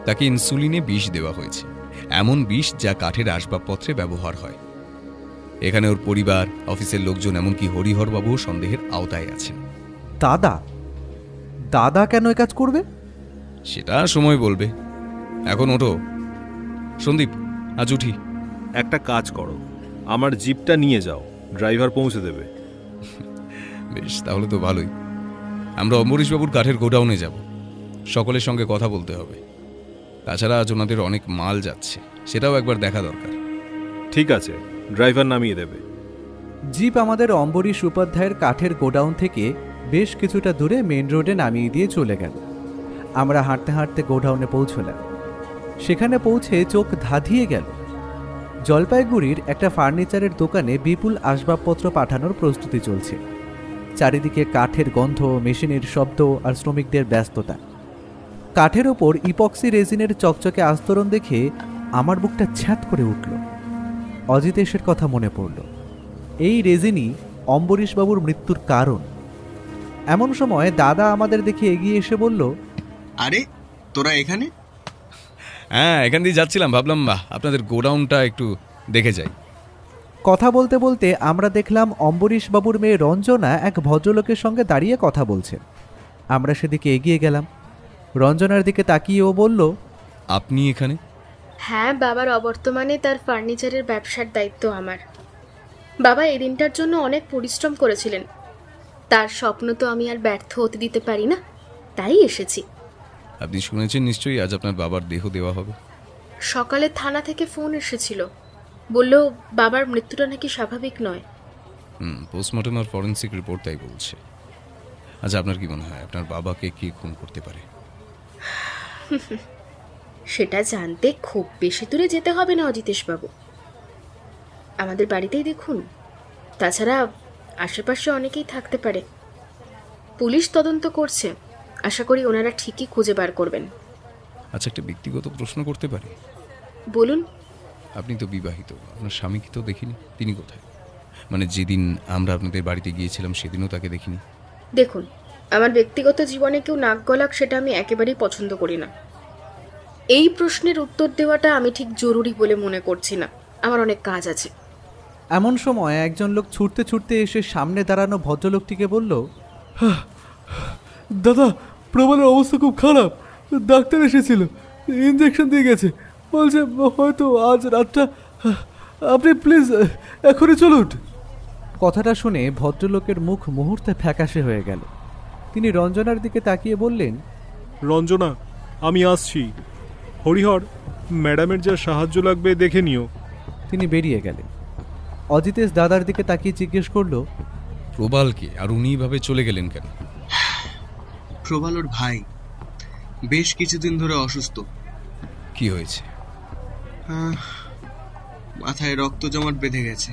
তাকে ইনসুলিনে বিষ দেওয়া হয়েছে, এমন বিষ যা কাঠের আসবাবপত্রে ব্যবহার হয়। এখানে ওর পরিবার, অফিসের লোকজন, এমনকি হরিহরবাবু সন্দেহের আওতায় আছেন। দাদা? দাদা কেন এ কাজ করবে? সেটা সময় বলবে। এখন ওঠো সন্দীপ, আজ উঠি। একটা কাজ করো, আমার জিপটা নিয়ে যাও, ড্রাইভার পৌঁছে দেবে। বেশ, তাহলে তো ভালোই। আমরা অম্বরীশবাবুর কাঠের গোডাউনে যাব, সকলের সঙ্গে কথা বলতে হবে। তাছাড়া আজ ওনাদের অনেক মাল যাচ্ছে, সেটাও একবার দেখা দরকার। ঠিক আছে, ড্রাইভার নামিয়ে দেবে। জিপ আমাদের অম্বরীশ উপাধ্যায়ের কাঠের গোডাউন থেকে বেশ কিছুটা দূরে মেন রোডে নামিয়ে দিয়ে চলে গেল। আমরা হাঁটতে হাঁটতে গোডাউনে পৌঁছলাম। সেখানে পৌঁছে চোখ ধাঁধিয়ে গেল। জলপাইগুড়ির একটা ফার্নিচারের দোকানে বিপুল আসবাবপত্র পাঠানোর প্রস্তুতি চলছে। চারিদিকে কাঠের গন্ধ, মেশিনের শব্দ আর শ্রমিকদের ব্যস্ততা। কাঠের ওপর ইপক্সি রেজিনের চকচকে আস্তরণ দেখে আমার বুকটা ছ্যাঁত করে উঠল। অজিতেশের কথা মনে পড়ল। এই রেজিনই অম্বরীশবাবুর মৃত্যুর কারণ। এমন সময় দাদা আমাদের দেখে এগিয়ে এসে বলল, আরে তোরা এখানে? হ্যাঁ, এখান দিয়ে যাচ্ছিলাম, ভাবলাম আপনাদের গোডাউনটা একটু দেখে যাই। কথা বলতে বলতে আমরা দেখলাম অম্বরীশবাবুর মেয়ে রঞ্জনা এক ভদ্রলোকের সঙ্গে দাঁড়িয়ে কথা বলছে। আমরা সেদিকে এগিয়ে গেলাম। রঞ্জনার দিকে তাকিয়ে ও বলল, আপনি এখানে? হ্যাঁ, বাবার অবর্তমানে তার ফার্নিচারের ব্যবসার দায়িত্ব আমার। বাবা এই দিনটার জন্য অনেক পরিশ্রম করেছিলেন, তার স্বপ্ন তো আমি আর ব্যর্থ হতে দিতে পারি না, তাই এসেছি। আপনি শুনেছেন নিশ্চয়ই আজ আপনার বাবার দেহ দেওয়া হবে? সকালে থানা থেকে ফোন এসেছিল, বলল বাবার মৃত্যুটা নাকি স্বাভাবিক নয়। পোস্টমর্টম আর ফরেন্সিক রিপোর্ট তাই বলছে। আচ্ছা, আপনার কি মনে হয় আপনার বাবাকে কে খুন করতে পারে? সেটা জানতে খুব বেশি দূরে যেতে হবে না অজিতেশবাবু, আমাদের বাড়িতেই দেখুন। তাছাড়া আশেপাশে অনেকেই থাকতে পারে। পুলিশ তদন্ত করছে, আশা করি ওনারা ঠিকই খুঁজে বার করবেন। আচ্ছা, একটা ব্যক্তিগত প্রশ্ন করতে পারি? বলুন। আপনি তো বিবাহিত, আপনার স্বামীকে তো দেখিনি, তিনি কোথায়? মানে যেদিন আমরা আপনাদের বাড়িতে গিয়েছিলাম সেদিনও তাকে দেখিনি। দেখুন, আমার ব্যক্তিগত জীবনে কেউ নাক গলাক সেটা আমি একেবারেই পছন্দ করি না। এই প্রশ্নের উত্তর দেওয়াটা আমি ঠিক জরুরি বলে মনে করছি না, আমার অনেক কাজ আছে। এমন সময় একজন লোক ছুটতে ছুটতে এসে সামনে দাঁড়ানো ভদ্রলোকটিকে বলল, দাদা, প্রবলের অবস্থা খুব খারাপ, ডাক্তার এসেছিল, ইঞ্জেকশন দিয়ে গেছে, বলছে হয়তো আজ রাতটা, আপনি প্লিজ এখনই চলুন। কথাটা শুনে ভদ্রলোকের মুখ মুহূর্তে ফ্যাকাশে হয়ে গেল। তিনি রঞ্জনার দিকে তাকিয়ে বললেন, রঞ্জনা, আমি আসছি। হরিহর, ম্যাডামের যা সাহায্য লাগবে দেখে নিও। তিনি বেরিয়ে গেলেন। অজিতেশ দাদার দিকে তাকিয়ে জিজ্ঞেস করল, প্রবালকে আর উনি এইভাবে চলে গেলেন কেন? প্রবালর ভাই বেশ কিছুদিন ধরে অসুস্থ। কি হয়েছে? মাথায় রক্ত জমাট বেঁধে গেছে।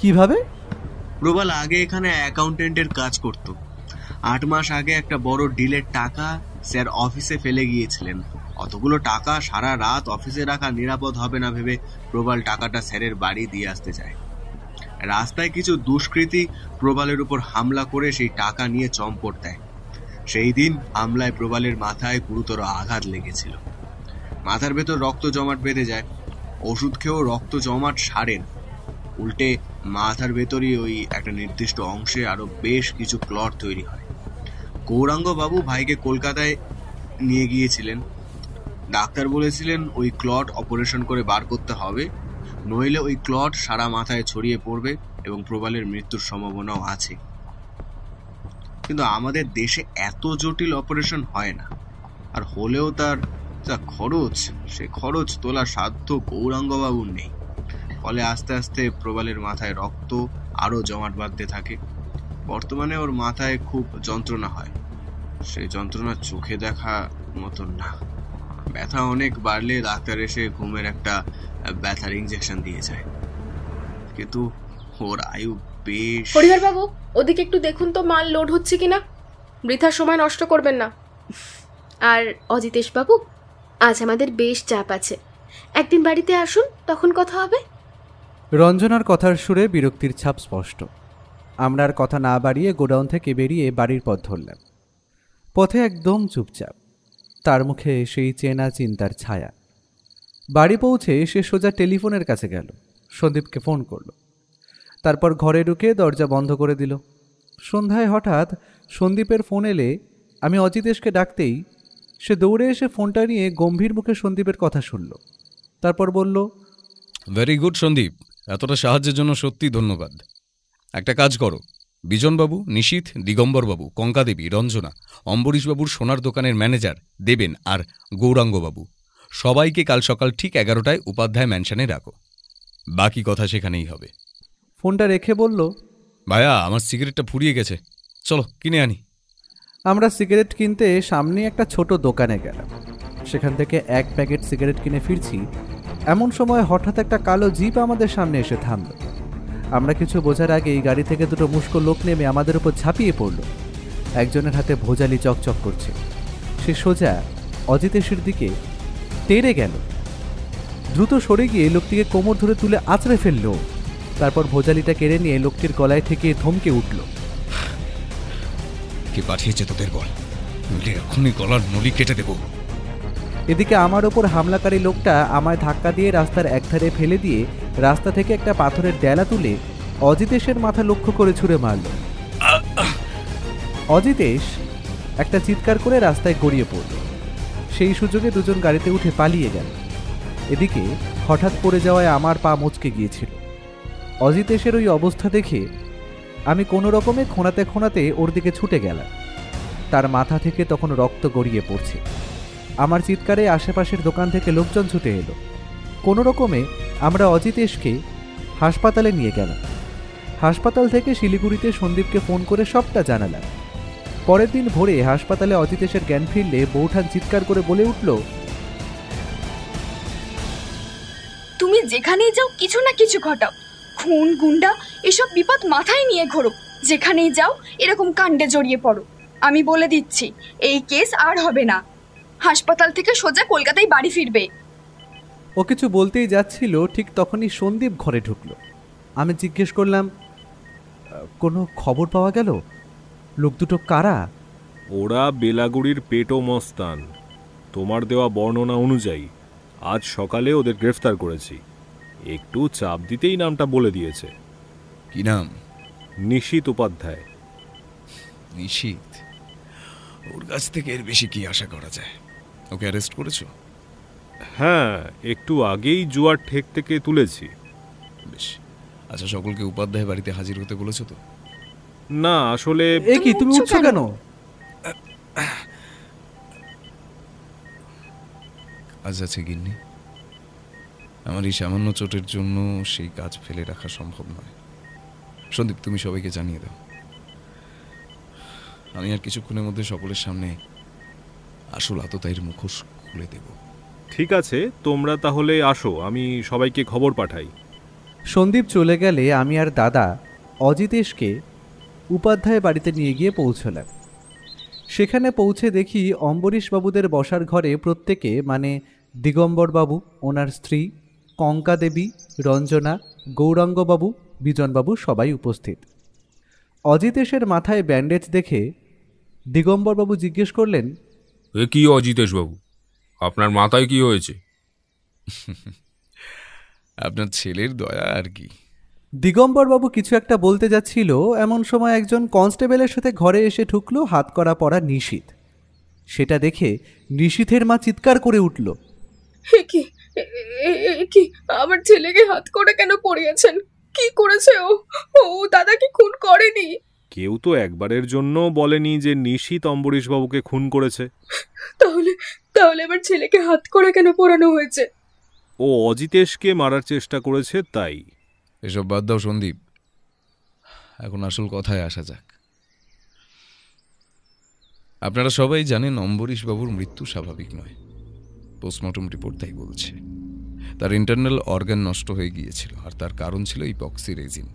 কিভাবে? প্রবাল আগে এখানে অ্যাকাউন্টেন্টের কাজ করত। 8 মাস আগে একটা বড় ডিলের টাকা স্যার অফিসে ফেলে গিয়েছিলেন। অতগুলো টাকা সারা রাত অফিসে রাখা নিরাপদ হবে না ভেবে প্রবাল টাকাটা স্যারের বাড়ি দিয়ে আসতে যায়। রাস্তায় কিছু দুষ্কৃতী প্রবালের উপর হামলা করে সেই টাকা নিয়ে চম্পট দেয়। সেই দিন হামলায় প্রবালের মাথায় গুরুতর আঘাত লেগেছিল। মাথার ভেতর রক্ত জমাট বেঁধে যায়। ওষুধ খেয়েও রক্ত জমাট সারে না, উল্টে মাথার ভেতরই ওই একটা নির্দিষ্ট অংশে আরো বেশ কিছু ক্লট তৈরি হয়। গৌরাঙ্গ বাবু ভাইকে কলকাতায় নিয়ে গিয়েছিলেন। ডাক্তার বলেছিলেন ওই ক্লট অপারেশন করে বার করতে হবে, নইলে ওই ক্লট সারা মাথায় ছড়িয়ে পড়বে এবং প্রবালের মৃত্যুর সম্ভাবনাও আছে। কিন্তু আমাদের দেশে এত জটিল অপারেশন হয় না, আর হলেও তার যা খরচ, সে খরচ তোলার সাধ্য গৌরাঙ্গবাবুর নেই। ফলে আস্তে আস্তে প্রবালের মাথায় রক্ত আরো জমাট বাঁধতে থাকে। বর্তমানে ওর মাথায় খুব যন্ত্রণা হয়, সেই যন্ত্রণা চোখে দেখা মতন না। ব্যথা অনেক বাড়লে ডাক্তার এসে ঘুমের একটা ব্যথার ইঞ্জেকশন দিয়ে যায়, কিন্তু ওর আয়ু বেশ। হরিহর বাবু, ওদিকে একটু দেখুন তো মাল লোড হচ্ছে কিনা, বৃথা সময় নষ্ট করবেন না। আর অজিতেশ বাবু, আজ আমাদের বেশ চাপ আছে, একদিন বাড়িতে আসুন, তখন কথা হবে। রঞ্জনার কথার সুরে বিরক্তির ছাপ স্পষ্ট। আমরা আর কথা না বাড়িয়ে গোডাউন থেকে বেরিয়ে বাড়ির পথ ধরলাম। পথে একদম চুপচাপ, তার মুখে সেই চেনা চিন্তার ছায়া। বাড়ি পৌঁছে সে সোজা টেলিফোনের কাছে গেল, সন্দীপকে ফোন করল। তারপর ঘরে ঢুকে দরজা বন্ধ করে দিল। সন্ধ্যায় হঠাৎ সন্দীপের ফোন এলে আমি অজিতেশকে ডাকতেই সে দৌড়ে এসে ফোনটা নিয়ে গম্ভীর মুখে সন্দীপের কথা শুনল। তারপর বলল, ভেরি গুড সন্দীপ, এতটা সাহায্যের জন্য সত্যি ধন্যবাদ। একটা কাজ করো, বিজনবাবু, নিশীথ, দিগম্বরবাবু, কঙ্কাদেবী, রঞ্জনা, অম্বরীশবাবুর সোনার দোকানের ম্যানেজার দেবেন আর গৌরাঙ্গবাবু সবাইকে কাল সকাল ঠিক 11টায় উপাধ্যায় ম্যানশনে রাখো। বাকি কথা সেখানেই হবে। ফোনটা রেখে বলল, ভাইয়া, আমার সিগারেটটা ফুরিয়ে গেছে, চলো কিনে আনি। আমরা সিগারেট কিনতে সামনে একটা ছোট দোকানে গেলাম। সেখান থেকে 1 প্যাকেট সিগারেট কিনে ফিরছি, এমন সময় হঠাৎ একটা কালো জিপ আমাদের সামনে এসে থামল। আমরা কিছু বোঝার আগেই গাড়ি থেকে দুটো মুষ্ক লোক নেমে আমাদের উপর ঝাঁপিয়ে পড়ল। একজনের হাতে ভোজালি চকচক করছে, সে সোজা অজিতেশের দিকে তেড়ে গেল। দ্রুত সরে গিয়ে লোকটিকে কোমর ধরে তুলে আঁচড়ে ফেলল। তারপর ভোজালিটা কেড়ে নিয়ে লোকটির গলায় থেকে ধমকে উঠল। কে পাঠিয়েছে তোদের বল, নইলে এখনই গলার নলি কেটে দেব। এদিকে আমার ওপর হামলাকারী লোকটা আমায় ধাক্কা দিয়ে রাস্তার একধারে ফেলে দিয়ে রাস্তা থেকে একটা পাথরের ডেলা তুলে অজিতেশের মাথা লক্ষ্য করে ছুঁড়ে মারল। অজিতেশ একটা চিৎকার করে রাস্তায় গড়িয়ে পড়ল। সেই সুযোগে দুজন গাড়িতে উঠে পালিয়ে গেল। এদিকে হঠাৎ পড়ে যাওয়ায় আমার পা মচকে গিয়েছিল। অজিতেশের ওই অবস্থা দেখে আমি কোনো রকমে খোঁড়াতে খোঁড়াতে ওর দিকে ছুটে গেলাম। তার মাথা থেকে তখন রক্ত গড়িয়ে পড়ছে। আমার চিৎকারে আশেপাশের দোকান থেকে লোকজন ছুটে এলো। কোনো রকমে আমরা অজিতেশকে হাসপাতালে নিয়ে গেলাম। হাসপাতাল থেকে শিলিগুড়িতে সন্দীপকে ফোন করে সবটা জানালাম। পরের দিন ভোরে হাসপাতালে অজিতেশের জ্ঞান ফিরলে বৌঠান চিৎকার করে বলে উঠল, তুমি যেখানেই যাও কিছু না কিছু ঘটাও, খুন গুন্ডা এসব বিপদ মাথায় নিয়ে ঘোরো। যেখানেই যাও এরকম কাণ্ডে জড়িয়ে পড়ো। আমি বলে দিচ্ছি, এই কেস আর হবে না। হাসপাতাল থেকে সোজা কলকাতায় বাড়ি ফিরবে। ও কিছু বলতেই যাচ্ছিল, ঠিক তখনই সন্দীপ ঘরে ঢুকলো। আমি জিজ্ঞেস করলাম, কোনো খবর পাওয়া গেল? লোক দুটো কারা? ওরা বেলাগুড়ির পেটো মস্তান। তোমার দেওয়া বর্ণনা অনুযায়ী আজ সকালে ওদের গ্রেফতার করেছি। একটু চাপ দিতেই নামটা বলে দিয়েছে। কি নাম? নিশীথ উপাধ্যায়। নিশীথ? ওর কাছ থেকে এর বেশি কি আশা করা যায়? ওকে অ্যারেস্ট করেছো? হ্যাঁ, একটু আগেই জুয়ার ঠেক থেকে তুলেছি। বেশ। আচ্ছা, সকলকে উপাধ্যায় বাড়িতে হাজির হতে বলেছো তো? না, আসলে এ কি, তুমি উঠছো কেন? কাজ আছে গিন্নি। আমার এই সামান্য চোটের জন্য সেই কাজ ফেলে রাখা সম্ভব নয়। সন্দীপ, তুমি সবাইকে জানিয়ে দাও। আমি আর কিছুক্ষণের মধ্যে সকলের সামনে আসল আততায়ীর মুখোশ খুলে দেব। ঠিক আছে, তোমরা তাহলে আসো, আমি সবাইকে খবর পাঠাই। সন্দীপ চলে গেলে আমি আর দাদা অজিতেশকে উপাধ্যায় বাড়িতে নিয়ে গিয়ে পৌঁছলাম। সেখানে পৌঁছে দেখি অম্বরীশবাবুদের বসার ঘরে প্রত্যেকে, মানে দিগম্বরবাবু, ওনার স্ত্রী, কঙ্কা দেবী, রঞ্জনা, গৌরাঙ্গবাবু, বিজনবাবু সবাই উপস্থিত। অজিতেশের মাথায় ব্যান্ডেজ দেখে দিগম্বরবাবু জিজ্ঞেস করলেন, এ কি অজিতেশবাবু, আপনার মাথায় কি হয়েছে? আপনার ছেলের দয়া আর কি। দিগম্বরবাবু কিছু একটা বলতে যাচ্ছিল, এমন সময় একজন কনস্টেবলের সাথে ঘরে এসে ঢুকলো হাত করা পরা নিশীথ। সেটা দেখে নিশীথের মা চিৎকার করে উঠল, কি আমার ছেলেকে হাত করে কেন পড়িয়েছেন? কি করেছে ও? ও দাদাকে খুন করেনি। কেউ তো একবারের জন্য বলেনি যে নিশীথ অম্বরীশবাবুকে খুন করেছে। তাহলে আমার ছেলেকে হাত করে কেন পোড়ানো হয়েছে? ও অজিতেশকে মারার চেষ্টা করেছে, তাই। এসব বাদ দাও সন্দীপ, এখন আসল কথায় আসা যাক। আপনারা সবাই জানেন অম্বরীশবাবুর মৃত্যু স্বাভাবিক নয়। পোস্টমর্টম রিপোর্ট তাই বলছে। তার ইন্টারনাল অর্গান নষ্ট হয়ে গিয়েছিল, আর তার কারণ ছিল ইপক্সি রেজিন,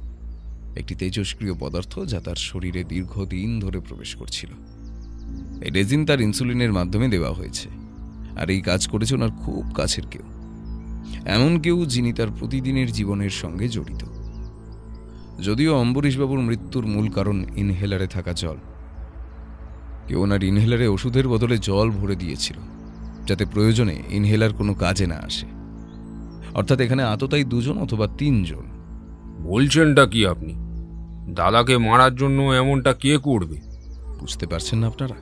একটি তেজস্ক্রিয় পদার্থ যা তার শরীরে দীর্ঘদিন ধরে প্রবেশ করছিল। এই রেজিন তার ইনসুলিনের মাধ্যমে দেওয়া হয়েছে, আর এই কাজ করেছে ওনার খুব কাছের কেউ, এমন কেউ যিনি তার প্রতিদিনের জীবনের সঙ্গে জড়িত। যদিও অম্বরীশবাবুর মৃত্যুর মূল কারণ ইনহেলারে থাকা জল, কেউ ওনার ইনহেলারে ওষুধের বদলে জল ভরে দিয়েছিল, যাতে প্রয়োজনে ইনহেলার কোনো কাজে না আসে। অর্থাৎ এখানে আততায়ী দুজন অথবা তিনজন। বলছেনটা কি আপনি? দাদাকে মারার জন্য এমনটা কে করবে? বুঝতে পারছেন না আপনারা?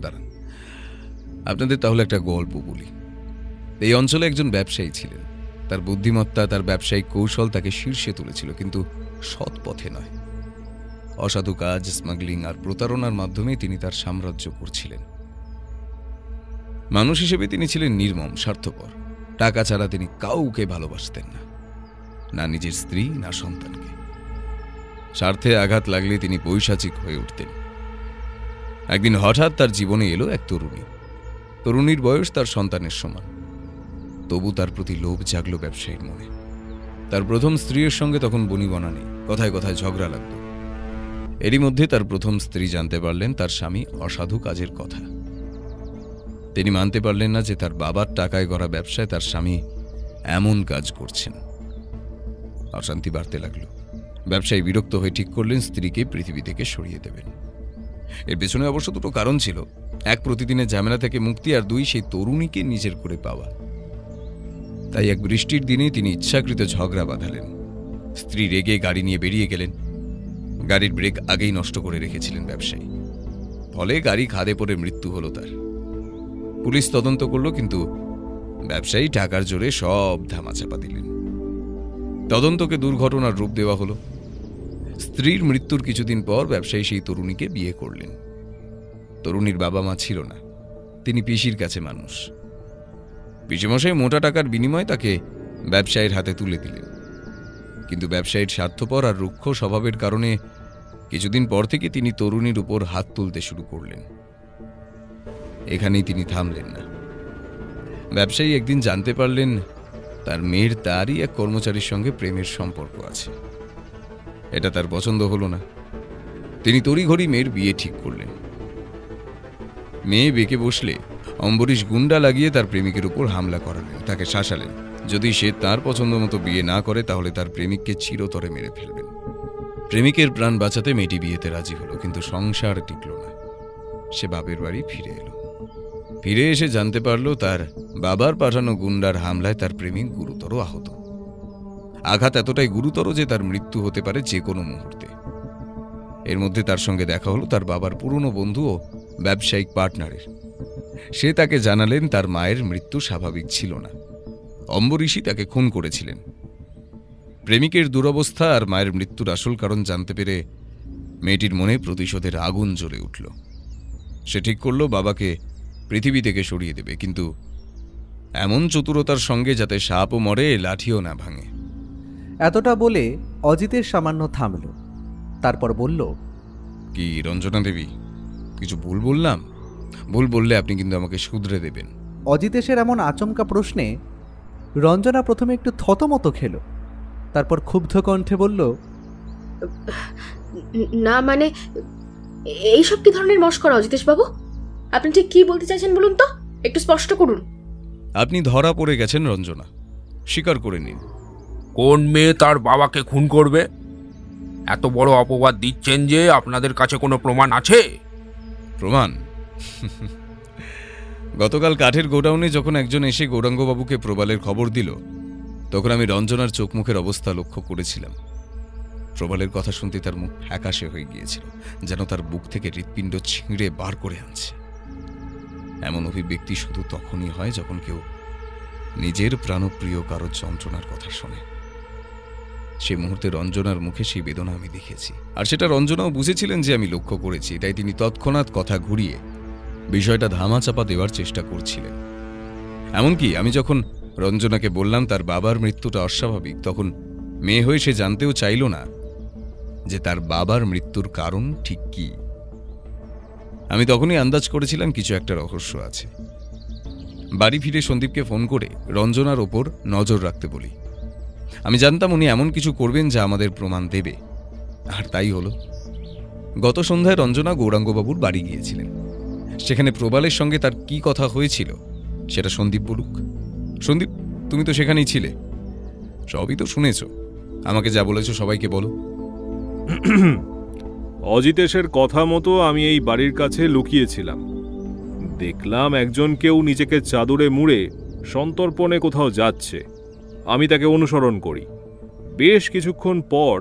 দাঁড়ান, আপনাদের তাহলে একটা গল্প বলি। এই অঞ্চলে একজন ব্যবসায়ী ছিলেন। তার বুদ্ধিমত্তা, তার ব্যবসায়িক কৌশল তাকে শীর্ষে তুলেছিল, কিন্তু সৎ পথে নয়। অসাধু কাজ, স্মাগলিং আর প্রতারণার মাধ্যমে তিনি তার সাম্রাজ্য করছিলেন। মানুষ হিসেবে তিনি ছিলেন নির্মম, স্বার্থপর। টাকা ছাড়া তিনি কাউকে ভালোবাসতেন না, না নিজের স্ত্রী, না সন্তানকে। স্বার্থে আঘাত লাগলে তিনি পৈশাচিক হয়ে উঠতেন। একদিন হঠাৎ তার জীবনে এলো এক তরুণী। তরুণীর বয়স তার সন্তানের সমান, তবু তার প্রতি লোভ জাগলো ব্যবসায়ীর মনে। তার প্রথম স্ত্রীর সঙ্গে তখন বনিবনা নেই, কথায় কথায় ঝগড়া লাগত। এরই মধ্যে তার প্রথম স্ত্রী জানতে পারলেন তার স্বামী অসাধু কাজের কথা। তিনি মানতে পারলেন না যে তার বাবার টাকায় গড়া ব্যবসায় তার স্বামী এমন কাজ করছেন। অশান্তি বাড়তে লাগলো। ব্যবসায়ী বিরক্ত হয়ে ঠিক করলেন স্ত্রীকে পৃথিবী থেকে সরিয়ে দেবেন। এর পেছনে অবশ্য দুটো কারণ ছিল। এক, প্রতিদিনের ঝামেলা থেকে মুক্তি, আর দুই, সেই তরুণীকে নিজের করে পাওয়া। তাই এক বৃষ্টির দিনে তিনি ইচ্ছাকৃত ঝগড়া বাঁধালেন। স্ত্রী রেগে গাড়ি নিয়ে বেরিয়ে গেলেন। গাড়ির ব্রেক আগেই নষ্ট করে রেখেছিলেন ব্যবসায়ী, ফলে গাড়ি খাদে পড়ে মৃত্যু হলো তার। পুলিশ তদন্ত করল, কিন্তু ব্যবসায়ী টাকার জোরে সব ধামাচাপা দিলেন। তদন্তকে দুর্ঘটনার রূপ দেওয়া হলো। স্ত্রীর মৃত্যুর কিছুদিন পর ব্যবসায়ী সেই তরুণীকে বিয়ে করলেন। তরুণীর বাবা মা ছিল না, তিনি পিসির কাছে মানুষ। পিসিমশাই মোটা টাকার বিনিময়ে তাকে ব্যবসায়ীর হাতে তুলে দিলেন। কিন্তু ব্যবসায়ীর স্বার্থপর আর রুক্ষ স্বভাবের কারণে কিছুদিন পর থেকে তিনি তরুণীর উপর হাত তুলতে শুরু করলেন। এখানেই তিনি থামলেন না। ব্যবসায়ী একদিন জানতে পারলেন তার মেয়ের তারই এক কর্মচারীর সঙ্গে প্রেমের সম্পর্ক আছে। এটা তার পছন্দ হলো না। তিনি তড়িঘড়ি মেয়ের বিয়ে ঠিক করলেন। মেয়ে বেঁকে বসলে অম্বরীশ গুন্ডা লাগিয়ে তার প্রেমিকের উপর হামলা করালেন, তাকে শাসালেন। যদি সে তার পছন্দ মতো বিয়ে না করে তাহলে তার প্রেমিককে চিরতরে মেরে ফেলবেন। প্রেমিকের প্রাণ বাঁচাতে মেয়েটি বিয়েতে রাজি হলো, কিন্তু সংসার টিকল না। সে বাপের বাড়ি ফিরে এলো। ফিরে এসে জানতে পারল তার বাবার পাঠানো গুন্ডার হামলায় তার প্রেমিক গুরুতর আহত। আঘাত এতটাই গুরুতর যে তার মৃত্যু হতে পারে যে কোনো মুহূর্তে। এর মধ্যে তার সঙ্গে দেখা হলো তার বাবার পুরনো বন্ধু ও ব্যবসায়িক পার্টনারের। সে তাকে জানালেন তার মায়ের মৃত্যু স্বাভাবিক ছিল না, অম্বরীশই তাকে খুন করেছিলেন। প্রেমিকের দুরবস্থা আর মায়ের মৃত্যুর আসল কারণ জানতে পেরে মেয়েটির মনে প্রতিশোধের আগুন জ্বলে উঠল। সে ঠিক করল বাবাকে পৃথিবী থেকে সরিয়ে দেবে, কিন্তু এমন চতুরতার সঙ্গে যাতে সাপও মরে লাঠিও না ভাঙে। এতটা বলে অজিতের সামান্য থামল। তারপর বলল, কি রঞ্জনা দেবী, কিছু ভুল বললাম? ভুল বললে আপনি কিন্তু আমাকে শুধরে দেবেন। অজিতেশের এমন আচমকা প্রশ্নে রঞ্জনা প্রথমে একটু থতমত খেল, তারপর ক্ষুব্ধ কণ্ঠে বলল, না মানে এইসব কি ধরনের মশকরা অজিতেশ বাবু? আপনি ঠিক কি বলতে চাইছেন বলুন তো, একটু স্পষ্ট করুন। আপনি ধরা পড়ে গেছেন রঞ্জনা, স্বীকার করে নিন। কোন মেয়ে তার বাবাকে খুন করবে? এত বড় অপবাদ দিচ্ছেন যে আপনাদের কাছে কোনো প্রমাণ আছে? প্রমাণ? গতকাল কাঠের গোডাউনে যখন একজন এসে গৌরাঙ্গবাবুকে প্রবালের খবর দিল, তখন আমি রঞ্জনার চোখ মুখের অবস্থা লক্ষ্য করেছিলাম। প্রবালের কথা শুনতে তার মুখ ফ্যাকাশে হয়ে গিয়েছিল, যেন তার বুক থেকে হৃৎপিণ্ড ছিঁড়ে বার করে আনছে। এমন অভিব্যক্তি শুধু তখনই হয় যখন কেউ নিজের প্রাণপ্রিয় কারো যন্ত্রণার কথা শোনে। সেই মুহূর্তে রঞ্জনার মুখে সেই বেদনা আমি দেখেছি, আর সেটা রঞ্জনাও বুঝেছিলেন যে আমি লক্ষ্য করেছি। তাই তিনি তৎক্ষণাৎ কথা ঘুরিয়ে বিষয়টা ধামাচাপা দেওয়ার চেষ্টা করছিলেন। এমনকি আমি যখন রঞ্জনাকে বললাম তার বাবার মৃত্যুটা অস্বাভাবিক, তখন মেয়ে হয়ে সে জানতেও চাইল না যে তার বাবার মৃত্যুর কারণ ঠিক কি। আমি তখনই আন্দাজ করেছিলাম কিছু একটা রহস্য আছে। বাড়ি ফিরে সন্দীপকে ফোন করে রঞ্জনার ওপর নজর রাখতে বলি। আমি জানতাম উনি এমন কিছু করবেন যা আমাদের প্রমাণ দেবে, আর তাই হলো। গত সন্ধ্যায় রঞ্জনা গৌরাঙ্গবাবুর বাড়ি গিয়েছিলেন। সেখানে প্রবালের সঙ্গে তার কি কথা হয়েছিল সেটা সন্দীপ বলুক। সন্দীপ, তুমি তো সেখানেই ছিলে, সবই তো শুনেছ। আমাকে যা বলেছ সবাইকে বলো। অজিতেশের কথা মতো আমি এই বাড়ির কাছে লুকিয়েছিলাম। দেখলাম একজন কেউ নিজেকে চাদরে মুড়ে সন্তর্পণে কোথাও যাচ্ছে। আমি তাকে অনুসরণ করি। বেশ কিছুক্ষণ পর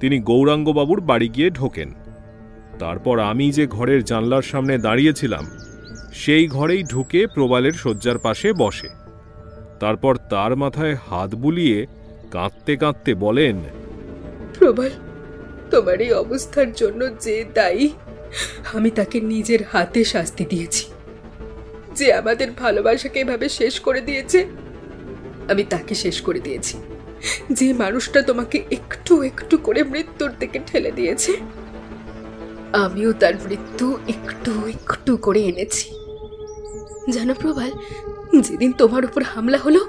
তিনি গৌরাঙ্গবাবুর বাড়ি গিয়ে ঢোকেন। তারপর আমি যে ঘরের জানলার সামনে দাঁড়িয়েছিলাম সেই ঘরেই ঢুকে প্রবালের শয্যার পাশে বসে। তারপর তার মাথায় হাত বুলিয়ে কাঁদতে কাঁদতে বলেন, প্রবাল, তোমার এই অবস্থার জন্য যে দায়ী, আমি তাকে নিজের হাতে শাস্তি দিয়েছি। যে আমাদের ভালোবাসাকে এভাবে শেষ করে দিয়েছে, আমি তাকে শেষ করে দিয়েছি। যে মানুষটা তোমাকে একটু একটু করে মৃত্যুর দিকে ঠেলে দিয়েছে, আমিও তার মৃত্যু একটু একটু করে এনেছি। জানো প্রবাল, যেদিন তোমার উপর হামলা হলো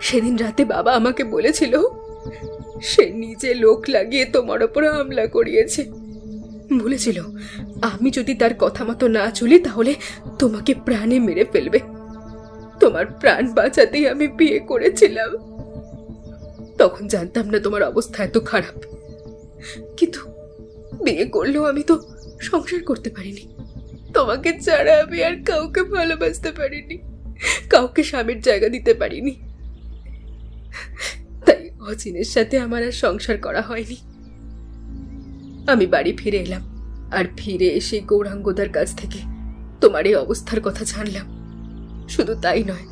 সেদিন রাতে বাবা আমাকে বলেছিল সে নিজে লোক লাগিয়ে তোমার উপর হামলা করিয়েছে। বলেছিল আমি যদি তার কথা মতো না চলি তাহলে তোমাকে প্রাণে মেরে ফেলবে। তোমার প্রাণ বাঁচাতেই আমি বিয়ে করেছিলাম। তখন জানতাম না তোমার অবস্থা এত খারাপ। কিন্তু বিয়ে করলেও আমি তো সংসার করতে পারিনি। তোমাকে ছাড়া আমি আর কাউকে ভালোবাসতে পারিনি, কাউকে স্বামীর জায়গা দিতে পারিনি। তাই অচিনের সাথে আমার আর সংসার করা হয়নি। আমি বাড়ি ফিরে এলাম, আর ফিরে এসে গৌরাঙ্গদার কাছ থেকে তোমার এই অবস্থার কথা জানলাম। শুধু তাই নয়,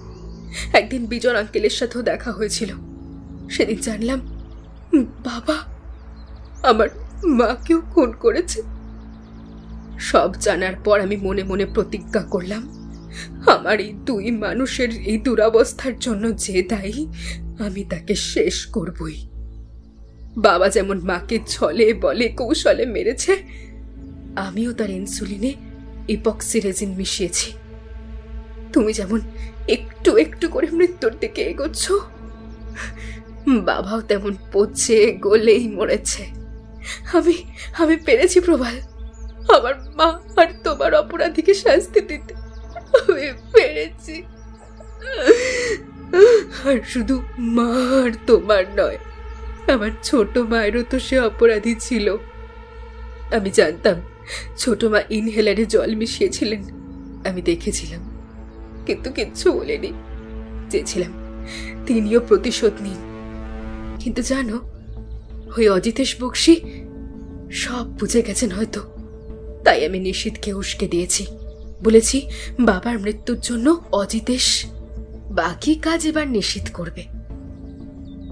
একদিন বিজন আঙ্কেলের সাথেও দেখা হয়েছিল। সেদিন জানলাম বাবা আমার মাকেও খুন করেছে। সব জানার পর আমি মনে মনে প্রতিজ্ঞা করলাম, আমার এই দুই মানুষের এই দুরবস্থার জন্য যে দায়ী, আমি তাকে শেষ করবই। বাবা যেমন মাকে ছলে বলে কৌশলে মেরেছে, আমিও তার ইনসুলিনে ইপক্সি রেজিন মিশিয়েছি। তুমি যেমন একটু একটু করে মৃত্যুর দিকে এগোচ্ছ, বাবাও তেমন পচে গলেই মরেছে। আমি পেরেছি প্রবাল, আমার মা আর তোমার অপরাধীকে শাস্তি দিতে আমি পেরেছি। আর শুধু মা আর তোমার নয়, আমার ছোট মায়েরও তো সে অপরাধী ছিল। আমি জানতাম ছোট মা ইনহেলারে জল মিশিয়েছিলেন, আমি দেখেছিলাম, কিন্তু কিচ্ছু বলিনি। চেয়েছিলাম তিনিও প্রতিশোধ নিন। কিন্তু জানো, ওই অজিতেশ বক্সি সব বুঝে গেছেন হয়তো। তাই আমি নিশীথকে উস্কে দিয়েছি, বলেছি বাবার মৃত্যুর জন্য অজিতেশ, বাকি কাজ এবার নিশীথ করবে।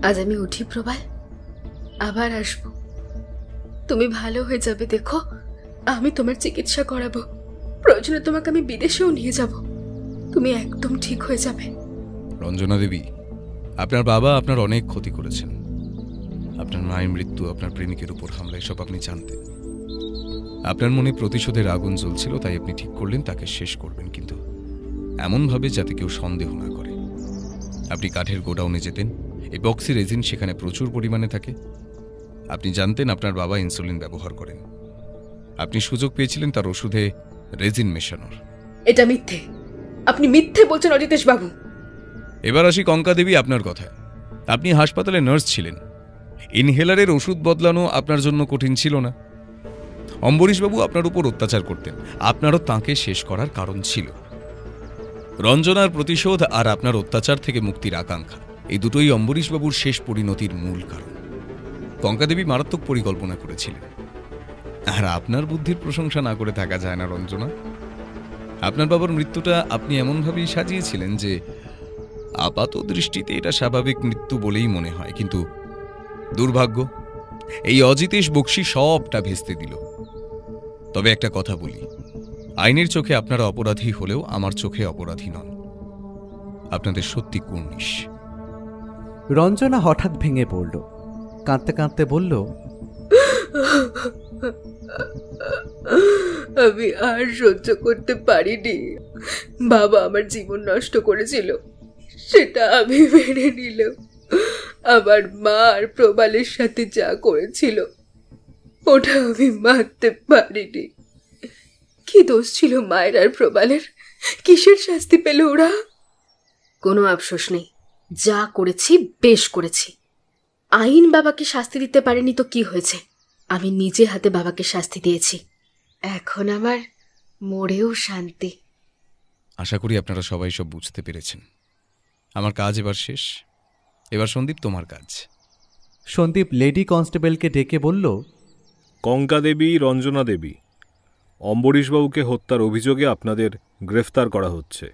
আজ আমি উঠি প্রবাল, আবার আসবো। তুমি ভালো হয়ে যাবে, দেখো আমি তোমার চিকিৎসা করাবো, প্রয়োজনে তোমাকে আমি বিদেশেও নিয়ে যাব। তুমি একদম ঠিক হয়ে যাবে। রঞ্জনা দেবী, আপনার বাবা আপনার অনেক ক্ষতি করেছেন। আপনার মায়ের মৃত্যু, আপনার প্রেমিকের উপর হামলা, এসব আপনি জানতেন। আপনার মনে প্রতিশোধের আগুন জ্বলছিল, তাই আপনি ঠিক করলেন তাকে শেষ করবেন, কিন্তু এমনভাবে যাতে কেউ সন্দেহ না করে। আপনি কাঠের গোডাউনে যেতেন, ইপক্সি রেজিন সেখানে প্রচুর পরিমাণে থাকে। আপনি জানতেন আপনার বাবা ইনসুলিন ব্যবহার করেন। আপনি সুযোগ পেয়েছিলেন তার ওষুধে রেজিন মেশানোর। এটা মিথ্যে, আপনি মিথ্যে বলছেন অজিতেশ বাবু। এবার আসি কঙ্কা দেবী আপনার কথায়। আপনি হাসপাতালে নার্স ছিলেন, ইনহেলারের ওষুধ বদলানো আপনার জন্য কঠিন ছিল না। অম্বরীশবাবু আপনার উপর অত্যাচার করতেন, আপনারও তাঁকে শেষ করার কারণ ছিল। রঞ্জনার প্রতিশোধ আর আপনার অত্যাচার থেকে মুক্তির আকাঙ্ক্ষা, এই দুটোই অম্বরীশবাবুর শেষ পরিণতির মূল কারণ। কঙ্কাদেবী মারাত্মক পরিকল্পনা করেছিলেন, আর আপনার বুদ্ধির প্রশংসা না করে থাকা যায় না রঞ্জনা। আপনার বাবার মৃত্যুটা আপনি এমনভাবেই সাজিয়েছিলেন যে আপাত দৃষ্টিতে এটা স্বাভাবিক মৃত্যু বলেই মনে হয়, কিন্তু দুর্ভাগ্য এই অজিতেশ বক্সি সবটা ভেস্তে দিল। তবে একটা কথা বলি, আইনের চোখে আপনারা অপরাধী হলেও আমার চোখে অপরাধী নন। আপনাদের সত্যি কুর্নিশ। রঞ্জনা হঠাৎ ভেঙে পড়ল, কাঁদতে কাঁদতে বলল, আমি আর সহ্য করতে পারিনি। বাবা আমার জীবন নষ্ট করেছিল, সেটা আমি মেনে নিলাম। আমার মা আর প্রবালের সাথে যা করেছিল ওটা আমি মানতে পারিনি। কি দোষ ছিল মায়ের আর প্রবালের? কিসের শাস্তি পেল ওরা? কোনো আফসোস নেই, যা করেছি বেশ করেছি। আইন বাবাকে শাস্তি দিতে পারেনি তো কি হয়েছে, আমি নিজে হাতে বাবাকে শাস্তি দিয়েছি। এখন আমার মরেও শান্তি। আশা করি আপনারা সবাই সব বুঝতে পেরেছেন। আমার কাজ এবার শেষ, এবার সন্দীপ তোমার কাজ। সন্দীপ লেডি কনস্টেবলকে ডেকে বলল, কঙ্কা দেবী, রঞ্জনা দেবী, অম্বরীশবাবুকে হত্যার অভিযোগে আপনাদের গ্রেফতার করা হচ্ছে।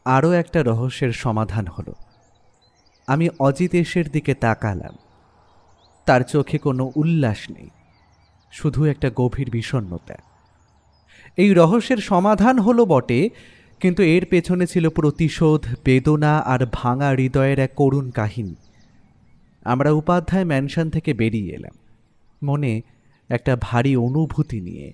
আরও একটা রহস্যের সমাধান হলো। আমি অজিতেশের দিকে তাকালাম, তার চোখে কোনো উল্লাস নেই, শুধু একটা গভীর বিষণ্ণতা। এই রহস্যের সমাধান হলো বটে, কিন্তু এর পেছনে ছিল প্রতিশোধ, বেদনা আর ভাঙা হৃদয়ের এক করুণ কাহিনী। আমরা উপাধ্যায় ম্যানশন থেকে বেরিয়ে এলাম, মনে একটা ভারী অনুভূতি নিয়ে।